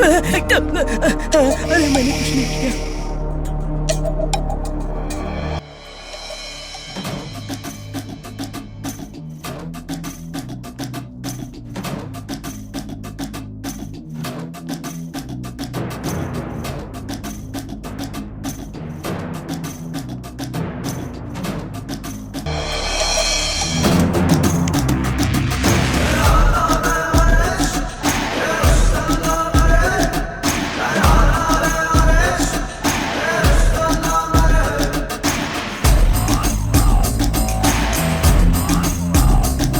अरे मैंने कुछ नहीं किया।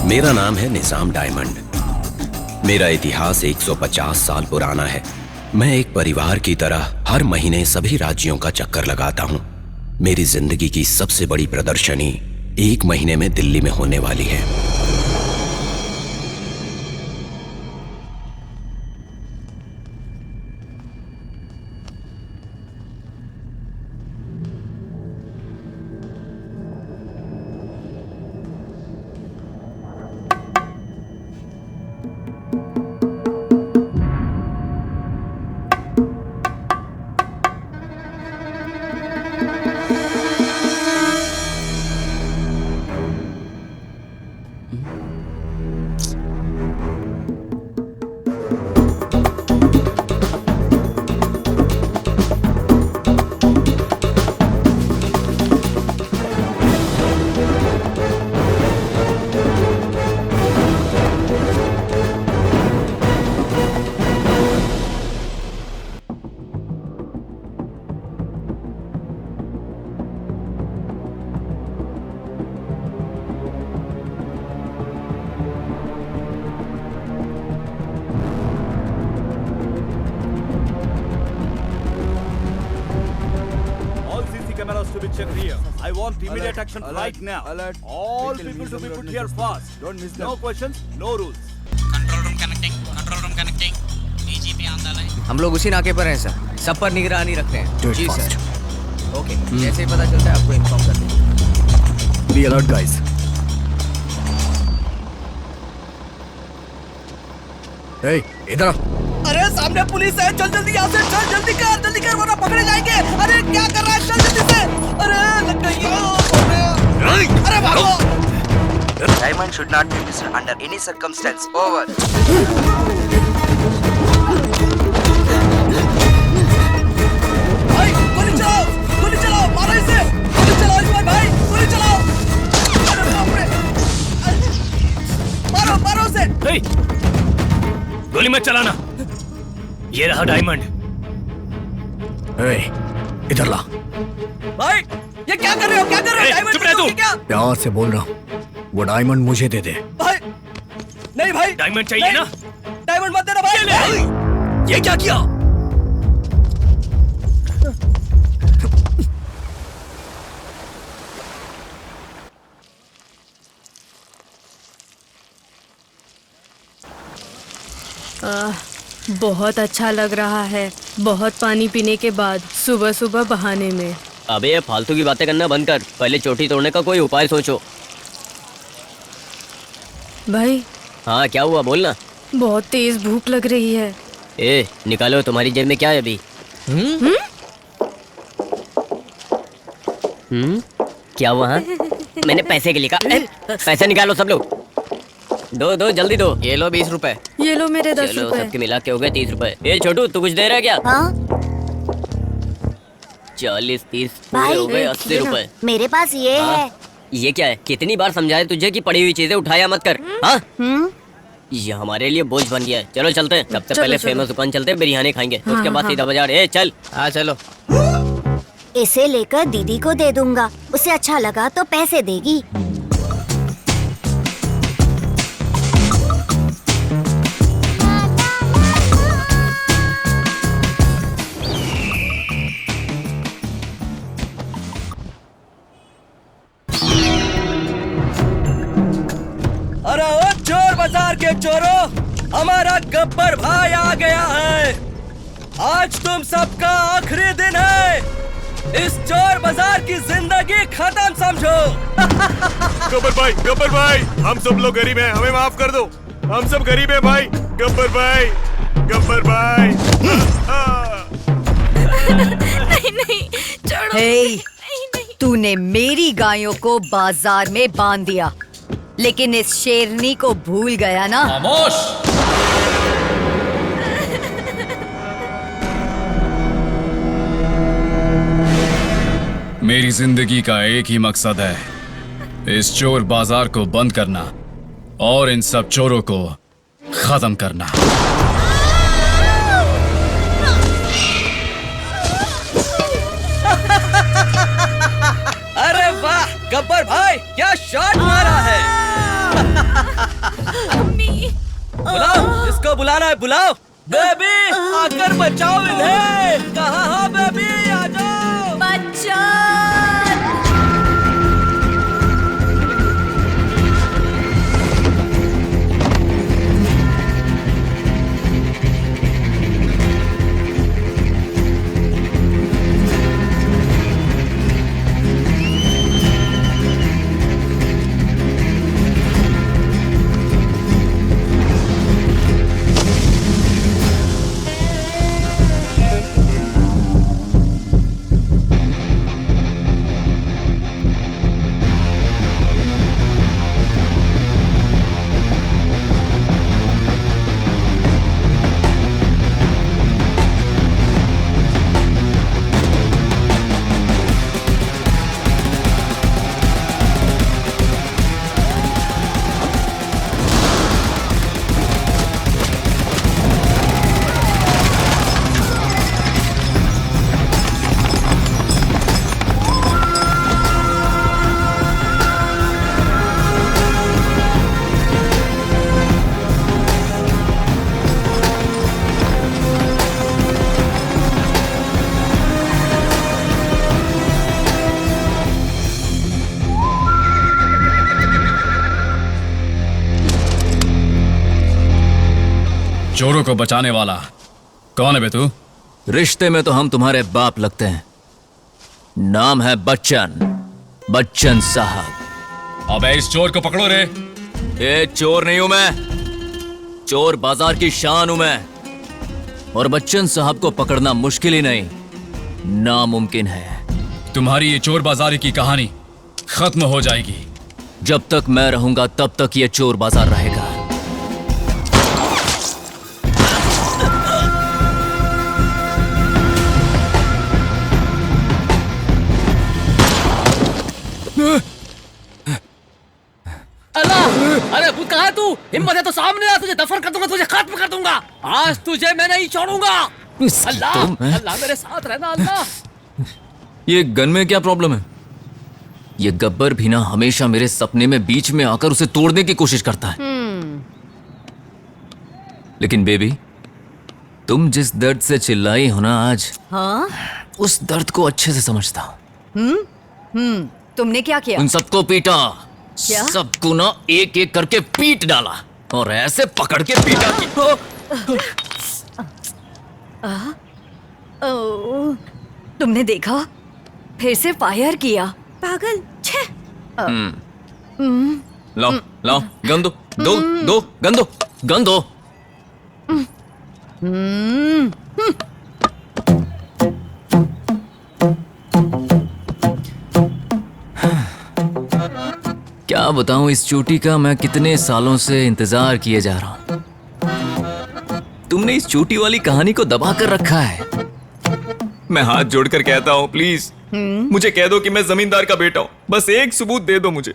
मेरा नाम है निजाम डायमंड। मेरा इतिहास 150 साल पुराना है। मैं एक परिवार की तरह हर महीने सभी राज्यों का चक्कर लगाता हूँ। मेरी जिंदगी की सबसे बड़ी प्रदर्शनी 1 महीने में दिल्ली में होने वाली है। Cameras to be checked here. I want immediate action right now. Alert. All people to be put here fast. Don't miss them. No questions, no rules. Control room connecting DGP on the line. हम लोग उसी नाके पर हैं sir, सब पर निगरानी रखते हैं। Do it ji fast. Sir. Okay, जैसे ही पता चलता है आपको इन्फॉर्म कर देंगे। Be alert, guys. Hey, इधर आ। अरे सामने पुलिस है, चल जल्दी यहाँ से, चल जल्दी कर वरना पकड़े जाएंगे। अरे क्या कर रहा है, चल जल्दी से। अरे लग गई। अरे भागो। Diamond should not be missed under any circumstance. Over. भाई गोली चलाओ, मारो इसे। गोली चलाओ इस पर भाई, गोली चलाओ। अरे बाप रे। मारो उसे। गोली मत चलाना। ये रहा डायमंड। Hey, इधर ला। भाई ये क्या कर रहे हो, डायमंड चुप रह तू। क्या? प्यार से बोल रहा हूँ। वो डायमंड मुझे दे दे। भाई नहीं भाई, डायमंड चाहिए ना? डायमंड मत देना भाई। ये क्या किया? बहुत अच्छा लग रहा है, बहुत पानी पीने के बाद सुबह सुबह बहाने में। अबे ये फालतू की बातें करना बंद कर, पहले चोटी तोड़ने का कोई उपाय सोचो। भाई हाँ क्या हुआ, बोलना। बहुत तेज भूख लग रही है। ए निकालो, तुम्हारी जेब में क्या है अभी? क्या हुआ? हाँ? मैंने पैसे के लिए कहा। पैसे निकालो सब लोग। दो जल्दी दो। ये लो 20 रुपए। ये लो मेरे 10 चलो रुपए। सबके मिला के हो गए 30 रुपए। ए छोटू तू कुछ दे रहा है क्या? हाँ 40 30 भाई, हो गए 80 रुपए। मेरे पास ये हाँ? है। ये क्या है? कितनी बार समझाया तुझे कि पड़ी हुई चीजें उठाया मत कर। हाँ ये हमारे लिए बोझ बन गया है। चलो चलते हैं। सबसे पहले फेमस दुकान चलते हैं, बिरयानी खाएंगे। उसके बाद सीधा बाजार। ए चल। हाँ चलो। इसे लेकर दीदी को दे दूंगा, उसे अच्छा लगा तो पैसे देगी। अरे ओ चोर बाजार के चोरों, हमारा गब्बर भाई आ गया है। आज तुम सबका आखिरी दिन है। इस चोर बाजार की जिंदगी खत्म समझो। गब्बर भाई, हम सब लोग गरीब हैं, हमें माफ कर दो। हम सब गरीब हैं भाई। गब्बर भाई। हे, तूने मेरी गायों को बाजार में बांध दिया, लेकिन इस शेरनी को भूल गया ना? खामोश! मेरी जिंदगी का एक ही मकसद है, इस चोर बाजार को बंद करना और इन सब चोरों को खत्म करना। अरे वाह गब्बर भाई, क्या शॉट मारा है। बुलाओ, इसको बुलाना है, बुलाओ। बेबी आकर बचाओ इन्हें। कहाँ हो बेबी, आ जाओ। बच्चा चोरों को बचाने वाला कौन है बे तू? रिश्ते में तो हम तुम्हारे बाप लगते हैं। नाम है बच्चन, बच्चन साहब। अबे इस चोर को पकड़ो रे। ये चोर नहीं हूं मैं, चोर बाजार की शान हूं मैं। और बच्चन साहब को पकड़ना मुश्किल ही नहीं, नामुमकिन है। तुम्हारी ये चोर बाजारी की कहानी खत्म हो जाएगी। जब तक मैं रहूंगा तब तक ये चोर बाजार रहेगा। अल्लाह, अरे भूत कहाँ है तू? हिम्मत है तो सामने आ, तुझे दफन कर दूंगा, तुझे खत्म कर दूंगा। आज तुझे मैं नहीं छोड़ूंगा। अल्लाह, अल्लाह मेरे साथ रहना अल्लाह। ये गन में क्या प्रॉब्लम है? ये गब्बर भी ना हमेशा मेरे सपने में बीच में आकर उसे तोड़ने की कोशिश करता है। लेकिन बेबी, तुम जिस दर्द से चिल्लाई हो ना आज, हाँ? उस दर्द को अच्छे से समझता हूँ। तुमने क्या किया? उन सबको पीटा, क्या? सबको ना एक एक करके पीट डाला और ऐसे पकड़ के पीटा कि तुमने देखा? फिर से फायर किया। पागल। छे। लाओ लाओ गन दो, दो गन दो, गन दो। क्या बताऊं इस चोटी का मैं कितने सालों से इंतजार किए जा रहा हूं। तुमने इस चोटी वाली कहानी को दबा कर रखा है। मैं हाथ जोड़कर कहता हूं, प्लीज मुझे कह दो कि मैं जमींदार का बेटा हूं। बस एक सबूत दे दो मुझे।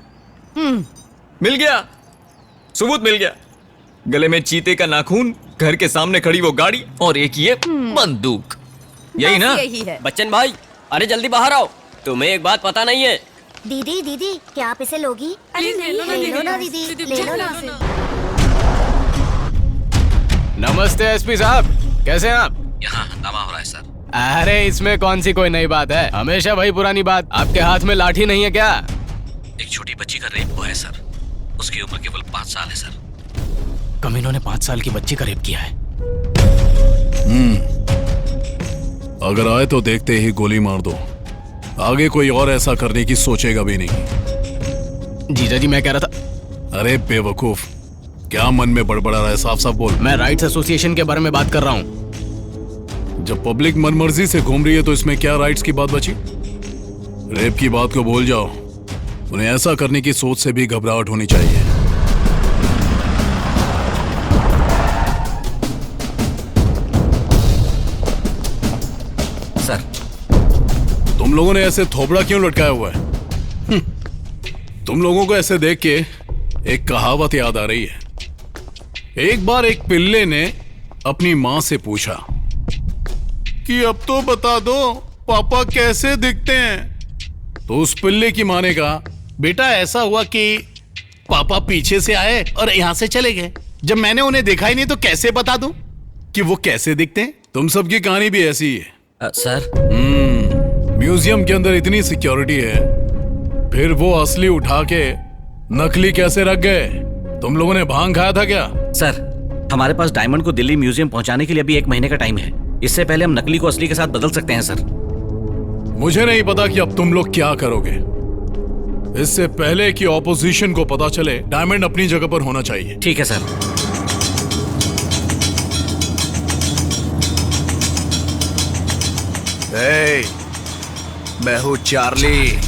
मिल गया, सबूत मिल गया। गले में चीते का नाखून, घर के सामने खड़ी वो गाड़ी और एक ये बंदूक। यही ना? यही है। बच्चन भाई, अरे जल्दी बाहर आओ। तुम्हें एक बात पता नहीं है? दीदी दीदी, क्या आप इसे लोगी? अरे ले लो ना दीदी, ले लो ना। नमस्ते एसपी साहब, कैसे हैं आप? यहाँ हंगामा हो रहा है सर। अरे इसमें कौन सी कोई नई बात है, हमेशा वही पुरानी बात। आपके हाथ में लाठी नहीं है क्या? एक छोटी बच्ची का रेप हुआ है सर। उसकी उम्र केवल 5 साल है सर। कमीनों ने 5 साल की बच्ची का रेप किया है। अगर आए तो देखते ही गोली मार दो। आगे कोई और ऐसा करने की सोचेगा भी नहीं। जीजा जी मैं कह रहा था। अरे बेवकूफ, क्या मन में बड़बड़ा रहा है? साफ साफ बोल। मैं राइट्स एसोसिएशन के बारे में बात कर रहा हूँ। जब पब्लिक मनमर्जी से घूम रही है तो इसमें क्या राइट्स की बात बची? रेप की बात को भूल जाओ। उन्हें ऐसा करने की सोच से भी घबराहट होनी चाहिए। सर, तुम लोगों ने ऐसे थोबड़ा क्यों लटकाया हुआ है? तुम लोगों को ऐसे देख के एक कहावत याद आ रही है। एक बार एक पिल्ले ने अपनी मां से पूछा कि अब तो बता दो पापा कैसे दिखते हैं। तो उस पिल्ले की मां ने कहा, बेटा ऐसा हुआ कि पापा पीछे से आए और यहां से चले गए। जब मैंने उन्हें देखा ही नहीं तो कैसे बता दूं कि वो कैसे दिखते हैं। तुम सबकी कहानी भी ऐसी ही है। सर, म्यूजियम के अंदर इतनी सिक्योरिटी है, फिर वो असली उठा के नकली कैसे रख गए? तुम लोगों ने भांग खाया था क्या? सर, हमारे पास डायमंड को दिल्ली म्यूजियम पहुंचाने के लिए अभी 1 महीने का टाइम है। इससे पहले हम नकली को असली के साथ बदल सकते हैं सर। मुझे नहीं पता कि अब तुम लोग क्या करोगे। इससे पहले कि ऑपोजिशन को पता चले, डायमंड अपनी जगह पर होना चाहिए। ठीक है सर। Hey, मैं हूँ चार्ली।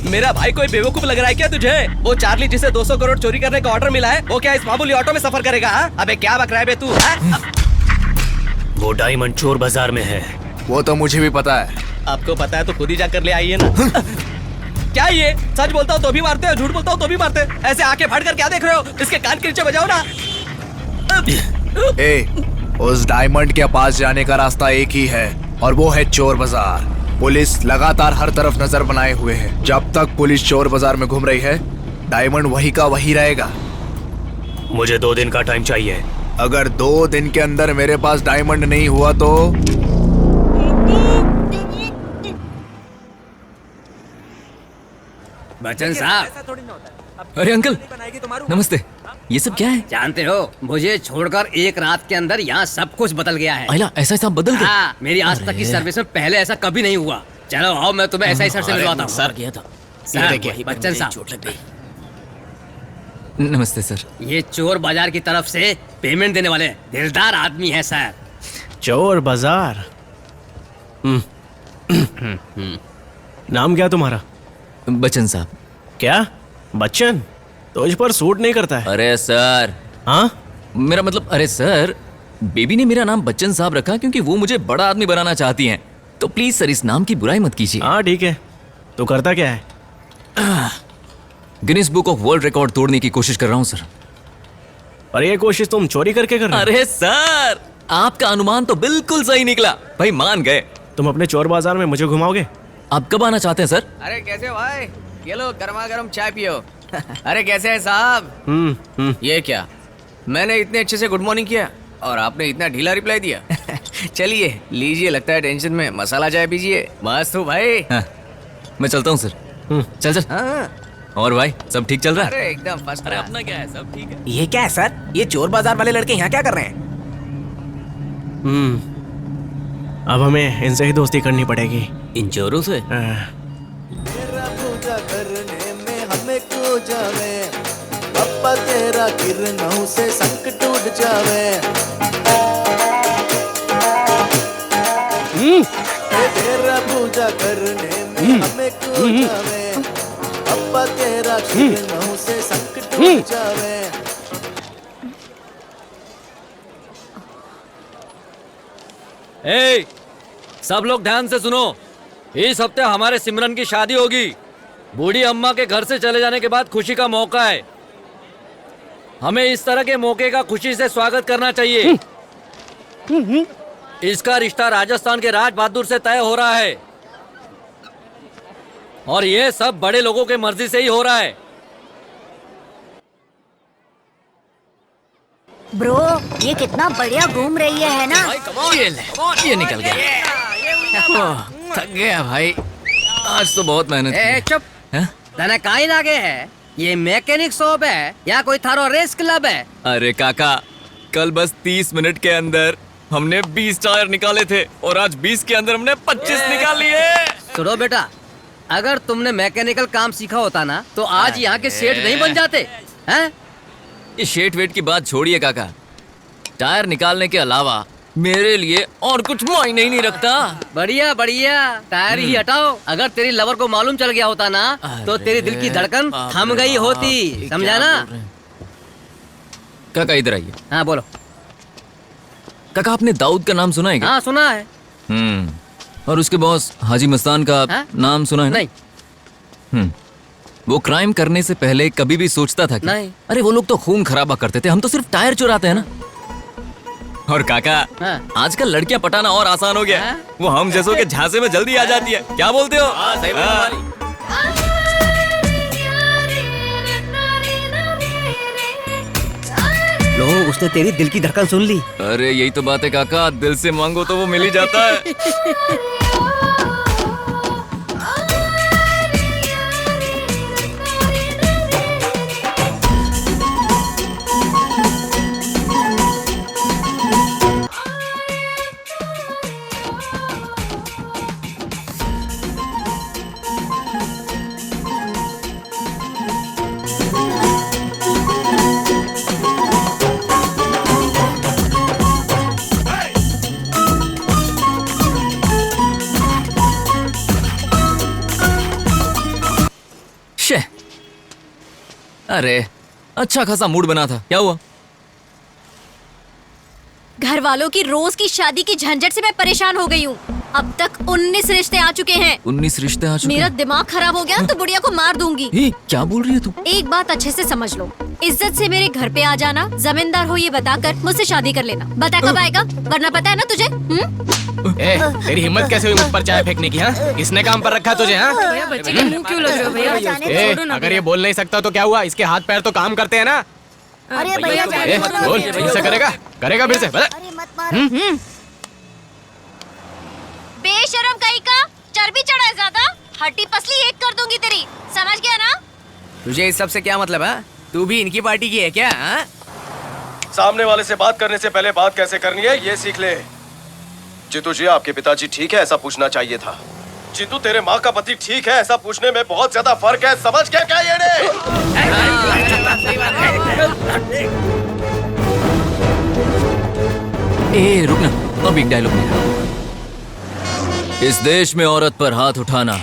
मेरा भाई कोई बेवकूफ लग रहा है क्या तुझे? वो चार्ली जिसे 200 करोड़ चोरी करने का ऑर्डर मिला है, वो क्या इस मामूली ऑटो में सफर करेगा? हा? अबे क्या बक रहा है बे तू? वो डायमंड चोर बाजार में है। वो तो मुझे भी पता है। आपको पता है तो खुद ही जाकर ले आइए ना। क्या ये सच बोलता हूँ तो भी मारते हो, झूठ बोलता हूँ तो भी मारते? ऐसे आंखें फाड़ कर क्या देख रहे हो? इसके कान के नीचे बजाओ ना। उस डायमंड के पास जाने का रास्ता एक ही है और वो है चोर बाजार। पुलिस लगातार हर तरफ नजर बनाए हुए है। जब तक पुलिस चोर बाजार में घूम रही है, डायमंड वही का वही रहेगा। मुझे 2 दिन का टाइम चाहिए। अगर 2 दिन के अंदर मेरे पास डायमंड नहीं हुआ तो बच्चन साहब। अरे अंकल, नमस्ते। ये सब क्या है? जानते हो, मुझे छोड़कर एक रात के अंदर यहाँ सब कुछ बदल गया है। आइला, ऐसा सब बदल गया? हाँ, मेरी आज तक की सर्विस में पहले ऐसा कभी नहीं हुआ। चलो आओ, मैं तुम्हें ऐसा ही सर से मिलवाता हूँ। सर किया था। सर, बच्चन साहब। नमस्ते सर। ये चोर बाजार की तरफ से पेमेंट देने वाले दिलदार आदमी है सर। चोर बाजार। नाम क्या तुम्हारा? बच्चन साहब। क्या बच्चन? तुझ पर सूट नहीं करता है। अरे सर। हाँ, मेरा मतलब, अरे सर, बेबी ने मेरा नाम बच्चन साहब रखा क्योंकि वो मुझे बड़ा आदमी बनाना चाहती हैं। तो प्लीज सर, इस नाम की बुराई मत कीजिए। हाँ ठीक है। तो करता क्या है? Guinness book of world record तोड़ने की कोशिश कर रहा हूँ सर। और ये कोशिश तुम चोरी करके कर रहे हो? अरे सर, आपका अनुमान तो बिल्कुल सही निकला। भाई मान गए। तुम अपने चोर बाजार में मुझे घुमाओगे? आप कब आना चाहते हैं सर? अरे कैसे हो भाई? ये लो गर्मा गर्म चाय पियो। अरे कैसे है साहब? ये क्या, मैंने इतने अच्छे से गुड मॉर्निंग किया और आपने इतना ढीला रिप्लाई दिया। चलिए लीजिए, लगता है टेंशन में, मसाला चाय पीजिए। मस्त हो भाई। हाँ, मैं चलता हूँ सर। चल चल। हाँ। और भाई सब ठीक चल रहा है? अरे एकदम फर्स्ट। अरे अपना क्या है, सब ठीक है। ये क्या है सर? ये चोर बाजार वाले लड़के यहाँ क्या कर रहे हैं? अब हमें इनसे ही दोस्ती करनी पड़ेगी। इन चोरों से? पूजा करने में हमें को जावे, पप्पा तेरा किरणों से संकट टूट जावे। तेरा पूजा करने में हमें को जावे, पप्पा तेरा किरणों से संकट टूट जावे। ए, सब लोग ध्यान से सुनो। इस हफ्ते हमारे सिमरन की शादी होगी। बूढ़ी अम्मा के घर से चले जाने के बाद खुशी का मौका है। हमें इस तरह के मौके का खुशी से स्वागत करना चाहिए। इसका रिश्ता राजस्थान के राज बहादुर से तय हो रहा है और ये सब बड़े लोगों के मर्जी से ही हो रहा है। ब्रो, ये कितना बढ़िया घूम रही है ना? ये निकल गया। थक गया भाई, आज तो बहुत मेहनत की। चुप। तने काहे लागे है? ये मैकेनिक शॉप है या कोई थारो रेस क्लब है? अरे काका, कल बस 30 मिनट के अंदर हमने 20 टायर निकाले थे और आज 20 के अंदर हमने 25 निकाल लिए। सुनो बेटा, अगर तुमने मैकेनिकल काम सीखा होता ना तो आज यहाँ के सेठ नहीं बन जाते हैं? ये शेट वेट की बात छोड़िए काका। टायर निकालने के अलावा मेरे लिए और कुछ मायने ही नहीं रखता। बढ़िया बढ़िया, टायर ही हटाओ। अगर तेरी लवर को मालूम चल गया होता ना तो तेरी दिल की धड़कन थम गई होती, समझा ना? काका इधर आइए। हाँ बोलो। काका आपने दाऊद का नाम सुना है क्या? हाँ सुना है। और उसके बॉस हाजी मस्तान का नाम सुना है ना? नहीं। वो क्राइम करने से पहले कभी भी सोचता था कि नहीं। अरे वो लोग तो खून खराबा करते थे, हम तो सिर्फ टायर चुराते हैं ना। और काका आजकल लड़कियां पटाना और आसान हो गया। वो हम जैसों के झांसे में जल्दी आ जाती है, क्या बोलते हो? लो, उसने तेरी दिल की धड़कन सुन ली। अरे यही तो बात है काका, दिल से मांगो तो वो मिल ही जाता है। अरे अच्छा खासा मूड बना था, क्या हुआ? घर वालों की रोज की शादी की झंझट से मैं परेशान हो गई हूँ। अब तक 19 रिश्ते आ चुके हैं। 19 रिश्ते आ चुके मेरा हैं? दिमाग खराब हो गया तो बुढ़िया को मार दूंगी। क्या बोल रही है तू? एक बात अच्छे से समझ लो, इज्जत से मेरे घर पे आ जाना, जमींदार हो ये बताकर मुझसे शादी कर लेना। बता कब आएगा, वरना पता है ना तुझे? तेरी हिम्मत कैसे हुई मुझ पर चाय फेंकने की? हाँ, किसने काम पर रखा तुझे? हाँ, भैया बच्चे के मुंह क्यों लग रहे हो भैया? अगर ये बोल नहीं सकता तो क्या हुआ? इसके हाथ पैर तो काम करते हैं ना। अरे भैया बोल, फिर से करेगा फिर से? बेशरम कहीं का, चर्बी चढ़ा है ज्यादा, हड्डी पसली एक कर दूंगी तेरी, समझ गया ना? तुझे इस सब से क्या मतलब है? तू भी इनकी पार्टी की है क्या? सामने वाले से बात करने से पहले बात कैसे करनी है ये सीख ले। जीतू जी, आपके पिताजी ठीक है ऐसा पूछना चाहिए था। जीतू, तेरे माँ का पति ठीक है ऐसा पूछने में बहुत ज्यादा फर्क है, समझ गया क्या ये? ए रुकना, अब एक डायलॉग मेरा। इस देश में औरत पर हाथ उठाना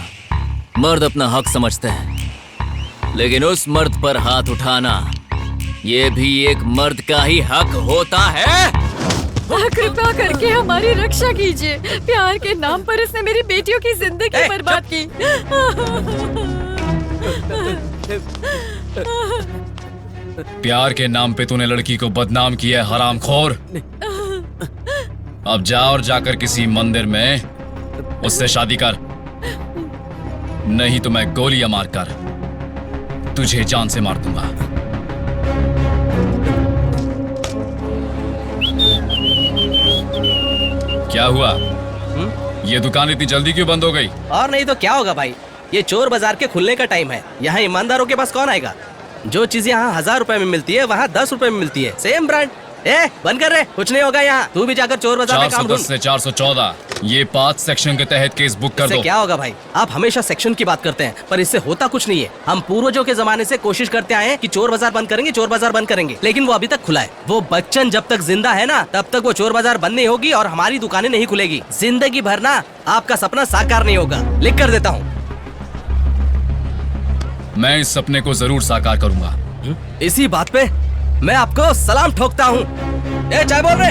मर्द अपना हक समझते हैं, लेकिन उस मर्द पर हाथ उठाना ये भी एक मर्द का ही हक होता है। कृपया करके हमारी रक्षा कीजिए, प्यार के नाम पर इसने मेरी बेटियों की जिंदगी बर्बाद की। प्यार के नाम पे तूने लड़की को बदनाम किया है, हरामखोर। अब जा और जाकर किसी मंदिर में उससे शादी कर, नहीं तो मैं गोलियां मारकर तुझे जान से मार दूंगा। क्या हुआ? ये दुकान इतनी जल्दी क्यों बंद हो गई? और नहीं तो क्या होगा भाई, ये चोर बाजार के खुलने का टाइम है। यहाँ ईमानदारों के पास कौन आएगा? जो चीज यहाँ 1000 रुपए में मिलती है वहाँ 10 रुपए में मिलती है, सेम ब्रांड। बंद कर रहे, कुछ नहीं होगा यहाँ। तू भी जाकर चोर बाजार में काम ढूंढ। 410 से 414 ये 5 सेक्शन के तहत केस बुक कर दो। क्या होगा भाई, आप हमेशा सेक्शन की बात करते हैं पर इससे होता कुछ नहीं है। हम पूर्वजों के जमाने से कोशिश करते आए हैं कि चोर बाजार बंद करेंगे, चोर बाजार बंद करेंगे, लेकिन वो अभी तक खुला है। वो बच्चन जब तक जिंदा है ना तब तक वो चोर बाजार बंद नहीं होगी और हमारी दुकानें नहीं खुलेगी। जिंदगी भर ना आपका सपना साकार नहीं होगा, लिख कर देता हूँ। मैं इस सपने को जरूर साकार करूंगा। इसी बात पे मैं आपको सलाम ठोकता हूँ। चाय बोल रहे?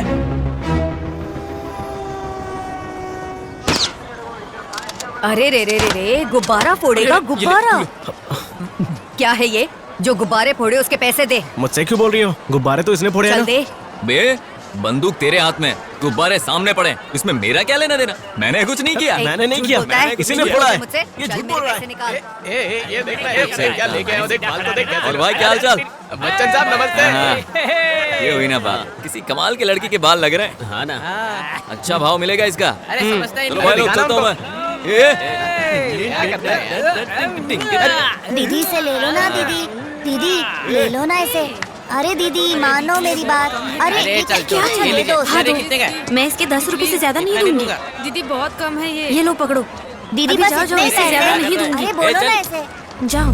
अरे रे रे रे रे, गुब्बारा फोड़ेगा गुब्बारा। क्या है ये? जो गुब्बारे फोड़े उसके पैसे दे। मुझसे क्यों बोल रही हो? गुब्बारे तो इसने फोड़े हैं चल ना। दे। बे बंदूक तेरे हाथ में, गुब्बारे सामने पड़े, इसमें मेरा क्या लेना देना? मैंने कुछ नहीं किया। मैंने नहीं किया, इसी ने फोड़ा है। ये झूठ बोल रहा है। ये देख ले, क्या लेके आए हो, देख माल तो देख। और भाई क्या हाल चाल? बच्चन साहब नमस्ते। ये हुई ना बात, किसी कमाल की लड़की के बाल लग रहे हैं। हाँ ना, अच्छा भाव मिलेगा इसका। अरे समझता ही चलो भाई लोग, चलता हूँ मैं। दीदी से ले लो ना, दीदी दीदी ले लो ना इसे। अरे दीदी मानो मेरी बात। अरे चल क्या चले दोस्त? कितने का? मैं इसके 10 रुपए से ज्यादा नहीं दूंगी। दीदी बहुत कम है ये। ये लो पकड़ो। दीदी अभी बस जाओ, इतने इससे ज्यादा नहीं दूंगी। अरे बोलो ना ऐसे। जाओ।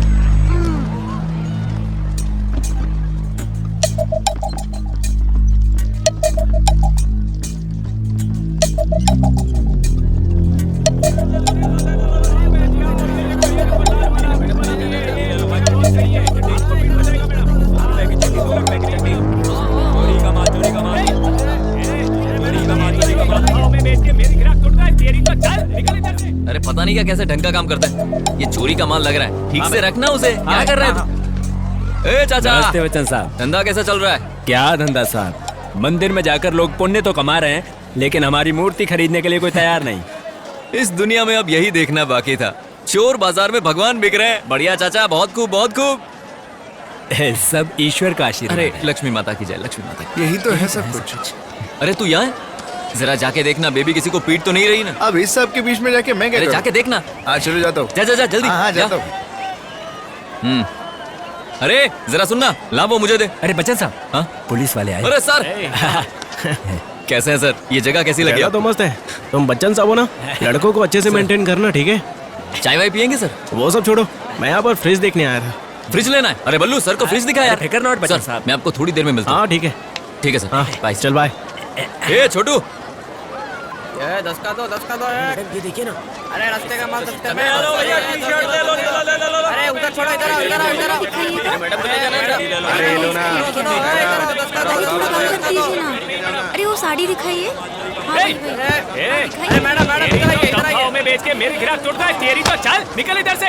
अरे पता नहीं क्या कैसे ढंग का काम करता है। ये चोरी का माल लग रहा है, ठीक से रखना उसे। क्या कर रहा है तू? ए चाचा, नमस्ते बच्चन साहब। धंधा कैसा चल रहा है? क्या धंधा साहब, मंदिर में जाकर लोग पुण्य तो कमा रहे हैं, लेकिन हमारी मूर्ति खरीदने के लिए कोई तैयार नहीं। इस दुनिया में अब यही देखना बाकी था, चोर बाजार में भगवान बिक रहे हैं। बढ़िया चाचा, बहुत खूब बहुत खूब। सब ईश्वर का आशीर्वाद। अरे लक्ष्मी माता की जय, लक्ष्मी माता की। यही तो है सब कुछ। अरे तू यहाँ है? जरा जाके देखना, बेबी किसी को पीट तो नहीं रही ना? अब इस सब के बीच में जाके मैं क्या अरे करूं? जाके देखना। हाँ चलो जाता हूँ। जा जा जा जल्दी। हाँ जा। जाता हूँ। अरे जरा सुनना, ला वो मुझे दे। अरे बच्चन साहब, हाँ पुलिस वाले आए। अरे सर कैसे हैं सर? ये जगह कैसी लगी? तो मस्त है। तुम बच्चन साहब हो ना, लड़कों को अच्छे से मेंटेन करना, ठीक है? चाय वाय पियेंगे सर? वो सब छोड़ो, मैं यहाँ पर फ्रिज देखने आया था। फ्रिज लेना है? अरे बल्लू सर को फ्रिज दिखा यार। फिकर नॉट बच्चन सर, साहब। मैं आपको थोड़ी देर में मिलता हूँ। हाँ ठीक है। ठीक है सर। हाँ बाय। चल बाय। ए छोटू, 10 का दो ये देखिए ना। अरे रास्ते का माल रास्ते में। टी-शर्ट ले लो। अरे उधर छोड़ो, इधर आओ, इधर आओ, इधर आओ। मैडम अरे लो ना। अरे वो साड़ी दिखाइए। अरे मैडम इधर आइए। में बेच के मेरे गिराक तोड़ता है, तेरी तो चल निकल इधर से।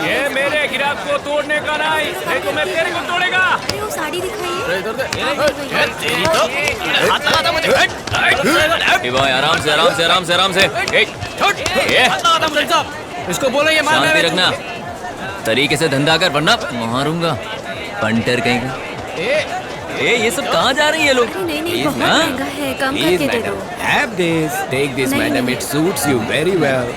ये मेरे गिराक को तोड़ने का नहीं तो मैं तेरे को तोड़ेगा। अरे वो साड़ी दिखाइए। तेरी तो हाथ लगा था मुझे। ए भाई आराम से आराम से आराम से आराम से। ए छोड़, ए इसको बोलो ये माल शांति रखना, तरीके से धंधा कर वरना मारूंगा। पंटर कहीं का। ए ये सब कहाँ जा रही है लोग? नहीं बहुत महंगा है, कम करके दे दो। Have this, take this, नहीं, madam. नहीं। It suits you very well.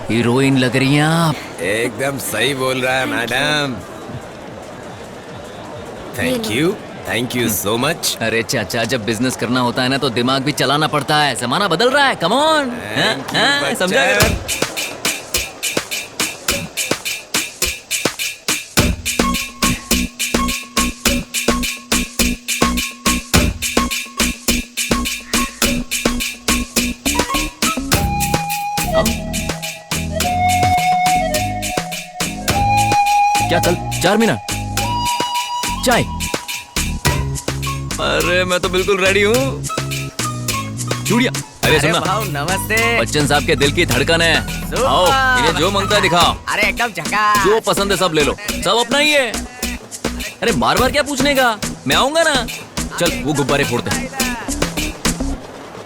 Heroine लग रही हैं आप। एकदम सही बोल रहा है madam. Thank you so much. अरे चाचा, जब बिजनेस करना होता है ना तो दिमाग भी चलाना पड़ता है। जमाना बदल रहा है, कम ऑन। समझा? क्या कल 4 मिनट चाय? अरे मैं तो बिल्कुल रेडी हूँ। चूड़िया, अरे सुनना, भाव नमस्ते। बच्चन साहब के दिल की धड़कन है। आओ, इन्हें जो मांगता है दिखाओ। अरे एकदम झकास। जो पसंद है सब ले लो, सब अपना ही है। अरे बार बार क्या पूछने का, मैं आऊंगा ना। चल वो गुब्बारे फोड़ते हैं।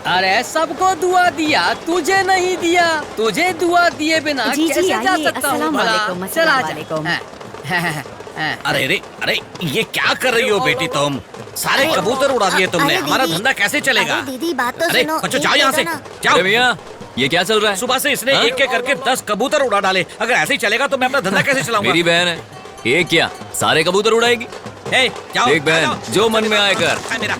अरे सबको दुआ दिया, तुझे नहीं दिया। तुझे दुआ दिए बिना जी, कैसे जा आइए। सकता हूँ अस्सलाम भला? वालेकुम, चल अस्सलाम आजा। वालेकुम। अरे ये क्या कर रही हो बेटी तुम? सारे कबूतर उड़ा दिए तुमने, अरे हमारा दीदी, धंधा कैसे चलेगा? अरे दीदी बात तो अरे सुनो। बच्चों जाओ यहाँ से, जाओ। अरे भैया ये क्या चल रहा है? सुबह से इसने एक एक करके 10 कबूतर उड़ा डाले। अगर ऐसे ही चलेगा तो मैं अपना धंधा कैसे चलाऊंगा? मेरी बहन है, ये क्या सारे कबूतर उड़ाएगी? जाओ, देख बहन, जो मन में आए कर। मेरा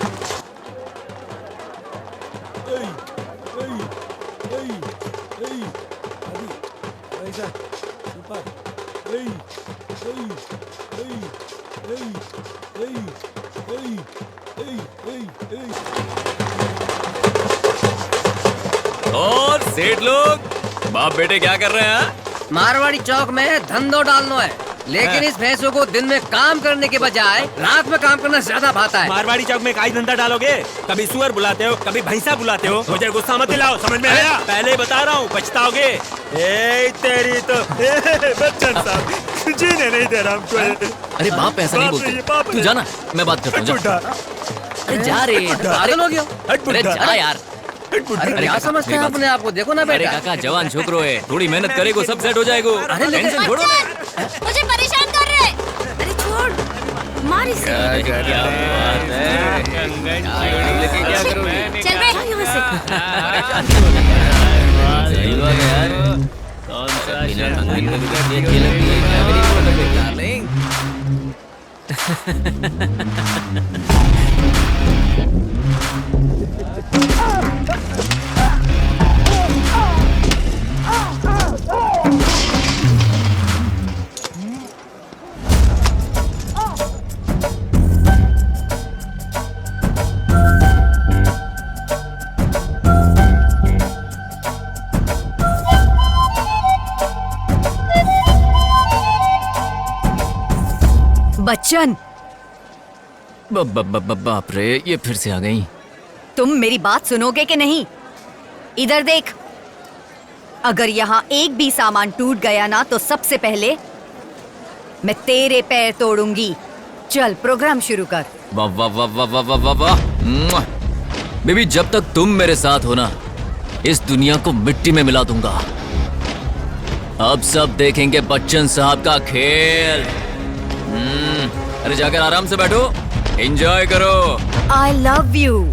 और सेठ लोग बाप बेटे क्या कर रहे हैं? मारवाड़ी चौक में धंधो डालना है, लेकिन इस भैंसों को दिन में काम करने के बजाय रात में काम करना ज्यादा भाता है। मारवाड़ी चौक में काई धंधा डालोगे? कभी सुअर बुलाते हो, कभी भैंसा बुलाते हो। मुझे गुस्सा मत दिलाओ, समझ में आया? पहले ही बता रहा हूँ, पछताओगे। ए तेरी तो बच्चन साहब जीने नहीं दे रहा हमको। अरे बाप ऐसा नहीं बोलते। तू जाना, मैं बात करता हूँ। अरे जा रे, पागल हो गया। अरे जा यार। अरे क्या समझते हैं अपने आप को? देखो ना अरे बेटा। काका जवान छोकरो है, थोड़ी मेहनत करेगो सब सेट हो जाएगो। अरे लेकिन टेंशन छोड़ो ना। मुझे परेशान कर रहे। अरे छोड़, मार इसे। क्या बात है? क्या करोगे? चल बे यहाँ से। सही बात है यार। कौन सा बिना कंगन का भी ये लगती है क्या मेरी फोटो पे डार्लिंग? बच्चन, बाप रे, ये फिर से आ गई। तुम मेरी बात सुनोगे कि नहीं? इधर देख, अगर यहाँ एक भी सामान टूट गया ना तो सबसे पहले मैं तेरे पैर तोड़ूंगी। चल प्रोग्राम शुरू कर। वाह वाह वाह वाह वाह वाह वाह वाह। मुआ। बेबी, जब तक तुम मेरे साथ हो ना, इस दुनिया को मिट्टी में मिला दूंगा। अब सब देखेंगे बच्चन साहब का खेल। अरे जाकर आराम से बैठो, एंजॉय करो। I love you.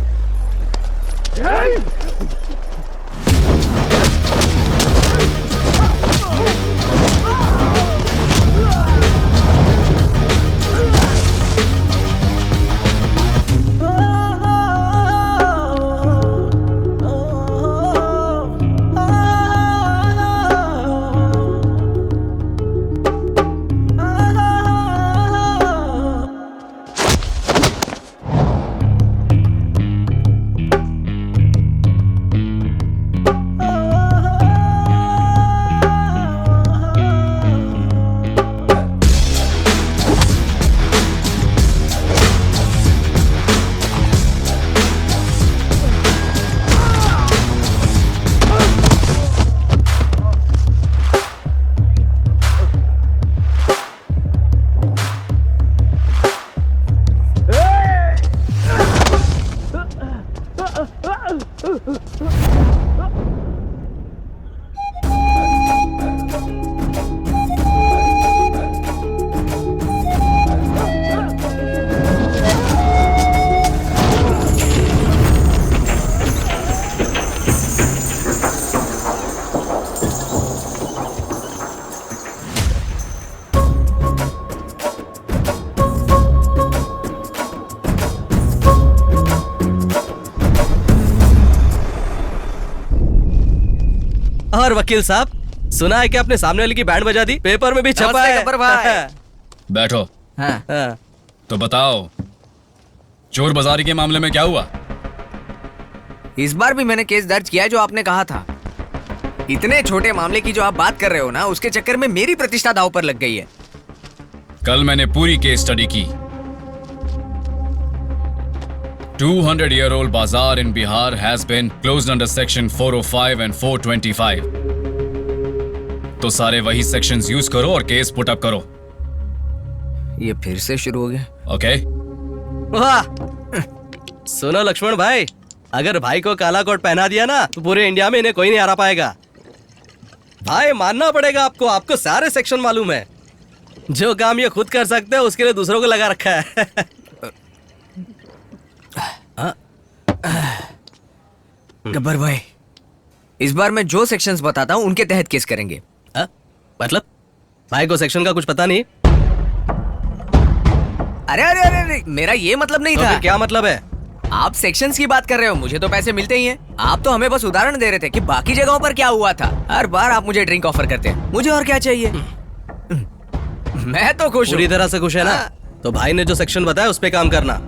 और वकील साहब, सुना है कि आपने सामने वाले की बैंड बजा दी, पेपर में भी छपा है। बैठो। हाँ। तो बताओ, चोर बाजारी के मामले में क्या हुआ? इस बार भी मैंने केस दर्ज किया जो आपने कहा था। इतने छोटे मामले की जो आप बात कर रहे हो ना, उसके चक्कर में मेरी प्रतिष्ठा दांव पर लग गई है। कल मैंने पूरी केस स्टडी की। 200-year-old bazaar in Bihar has been closed under section 405 and 425. तो सारे वही सेक्शंस यूज करो और केस पुट अप करो। ये फिर से शुरू हो गया। ओके? वाह, सुनो लक्ष्मण भाई, अगर भाई को काला कोट पहना दिया ना तो पूरे इंडिया में इन्हें कोई नहीं हरा पाएगा। भाई मानना पड़ेगा आपको, आपको सारे सेक्शन मालूम है। जो काम ये खुद कर सकते हैं उसके लिए दूसरों को लगा रखा है। गब्बर भाई, इस बार मैं जो सेक्शंस बताता हूँ उनके तहत केस करेंगे। मतलब भाई को सेक्शन का कुछ पता नहीं? अरे अरे अरे, अरे मेरा ये मतलब नहीं तो था। फिर क्या मतलब है? आप सेक्शंस की बात कर रहे हो, मुझे तो पैसे मिलते ही हैं। आप तो हमें बस उदाहरण दे रहे थे कि बाकी जगहों पर क्या हुआ था। हर बार आप मुझे ड्रिंक ऑफर करते हैं, मुझे और क्या चाहिए? मैं तो खुश हूँ। पूरी तरह से खुश है ना? तो भाई ने जो सेक्शन बताया उस पे काम करना।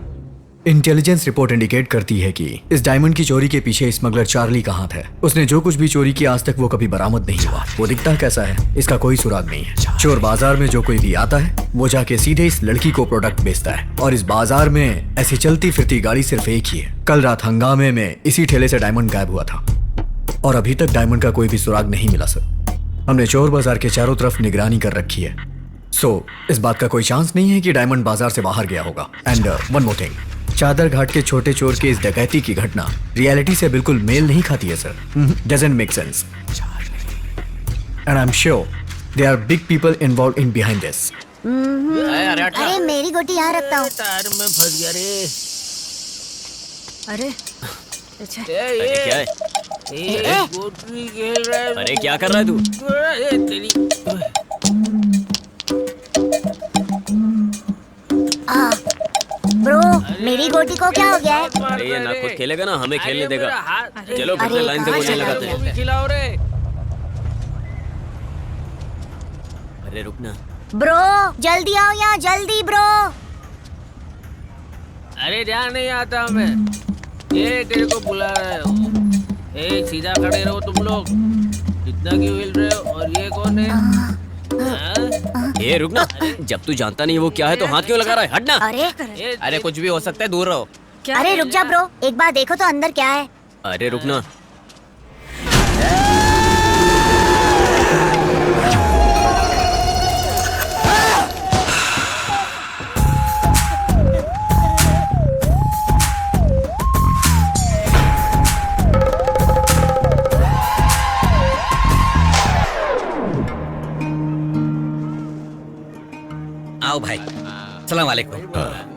इंटेलिजेंस रिपोर्ट इंडिकेट करती है कि इस डायमंड की चोरी के पीछे स्मगलर चार्ली का हाथ है। उसने जो कुछ भी चोरी किया आज तक वो कभी बरामद नहीं हुआ। वो दिखता कैसा है, इसका कोई सुराग नहीं है। चोर बाजार में जो कोई भी आता है वो जाके सीधे इस लड़की को प्रोडक्ट बेचता है, और इस बाजार में ऐसी चलती फिरती गाड़ी सिर्फ एक ही है। कल रात हंगामे में इसी ठेले से डायमंड गायब हुआ था और अभी तक डायमंड का कोई भी सुराग नहीं मिला सर। हमने चोर बाजार के चारों तरफ निगरानी कर रखी है, सो इस बात का कोई चांस नहीं है कि डायमंड बाजार से बाहर गया होगा। एंड वन मोर थिंग, चादर घाट के छोटे चोर के इस डकैती की घटना रियलिटी से बिल्कुल मेल नहीं खाती है sir. Doesn't make sense and I am sure there are big people involved in behind this. अरे मेरी गोटी यहाँ रखता हूँ। तार में फंस गया रे। अरे अच्छा। अरे क्या है? गोटी खेल रहा है। अरे क्या कर रहा है तू? तेरी ब्रो, मेरी गोटी को क्या हो गया है? अरे ये ना खुद खेलेगा ना हमें खेलने देगा। चलो फिर से लाइन से गोलियां लगाते हैं। खिलाओ रे। अरे रुकना। ब्रो जल्दी आओ यहाँ, जल्दी ब्रो। अरे ध्यान नहीं आता हमें। ये तेरे को बुला रहा है। एक सीधा खड़े रहो तुम लोग। इतना क्यों हिल रहे हो? और ये कौन है? ये रुकना। जब तू जानता नहीं वो क्या है तो हाथ क्यों लगा रहा है? हटना। अरे अरे कुछ भी हो सकता है, दूर रहो। अरे रुक जा ब्रो, एक बार देखो तो अंदर क्या है। अरे रुकना। आओ भाई। सलाम वालेकुम।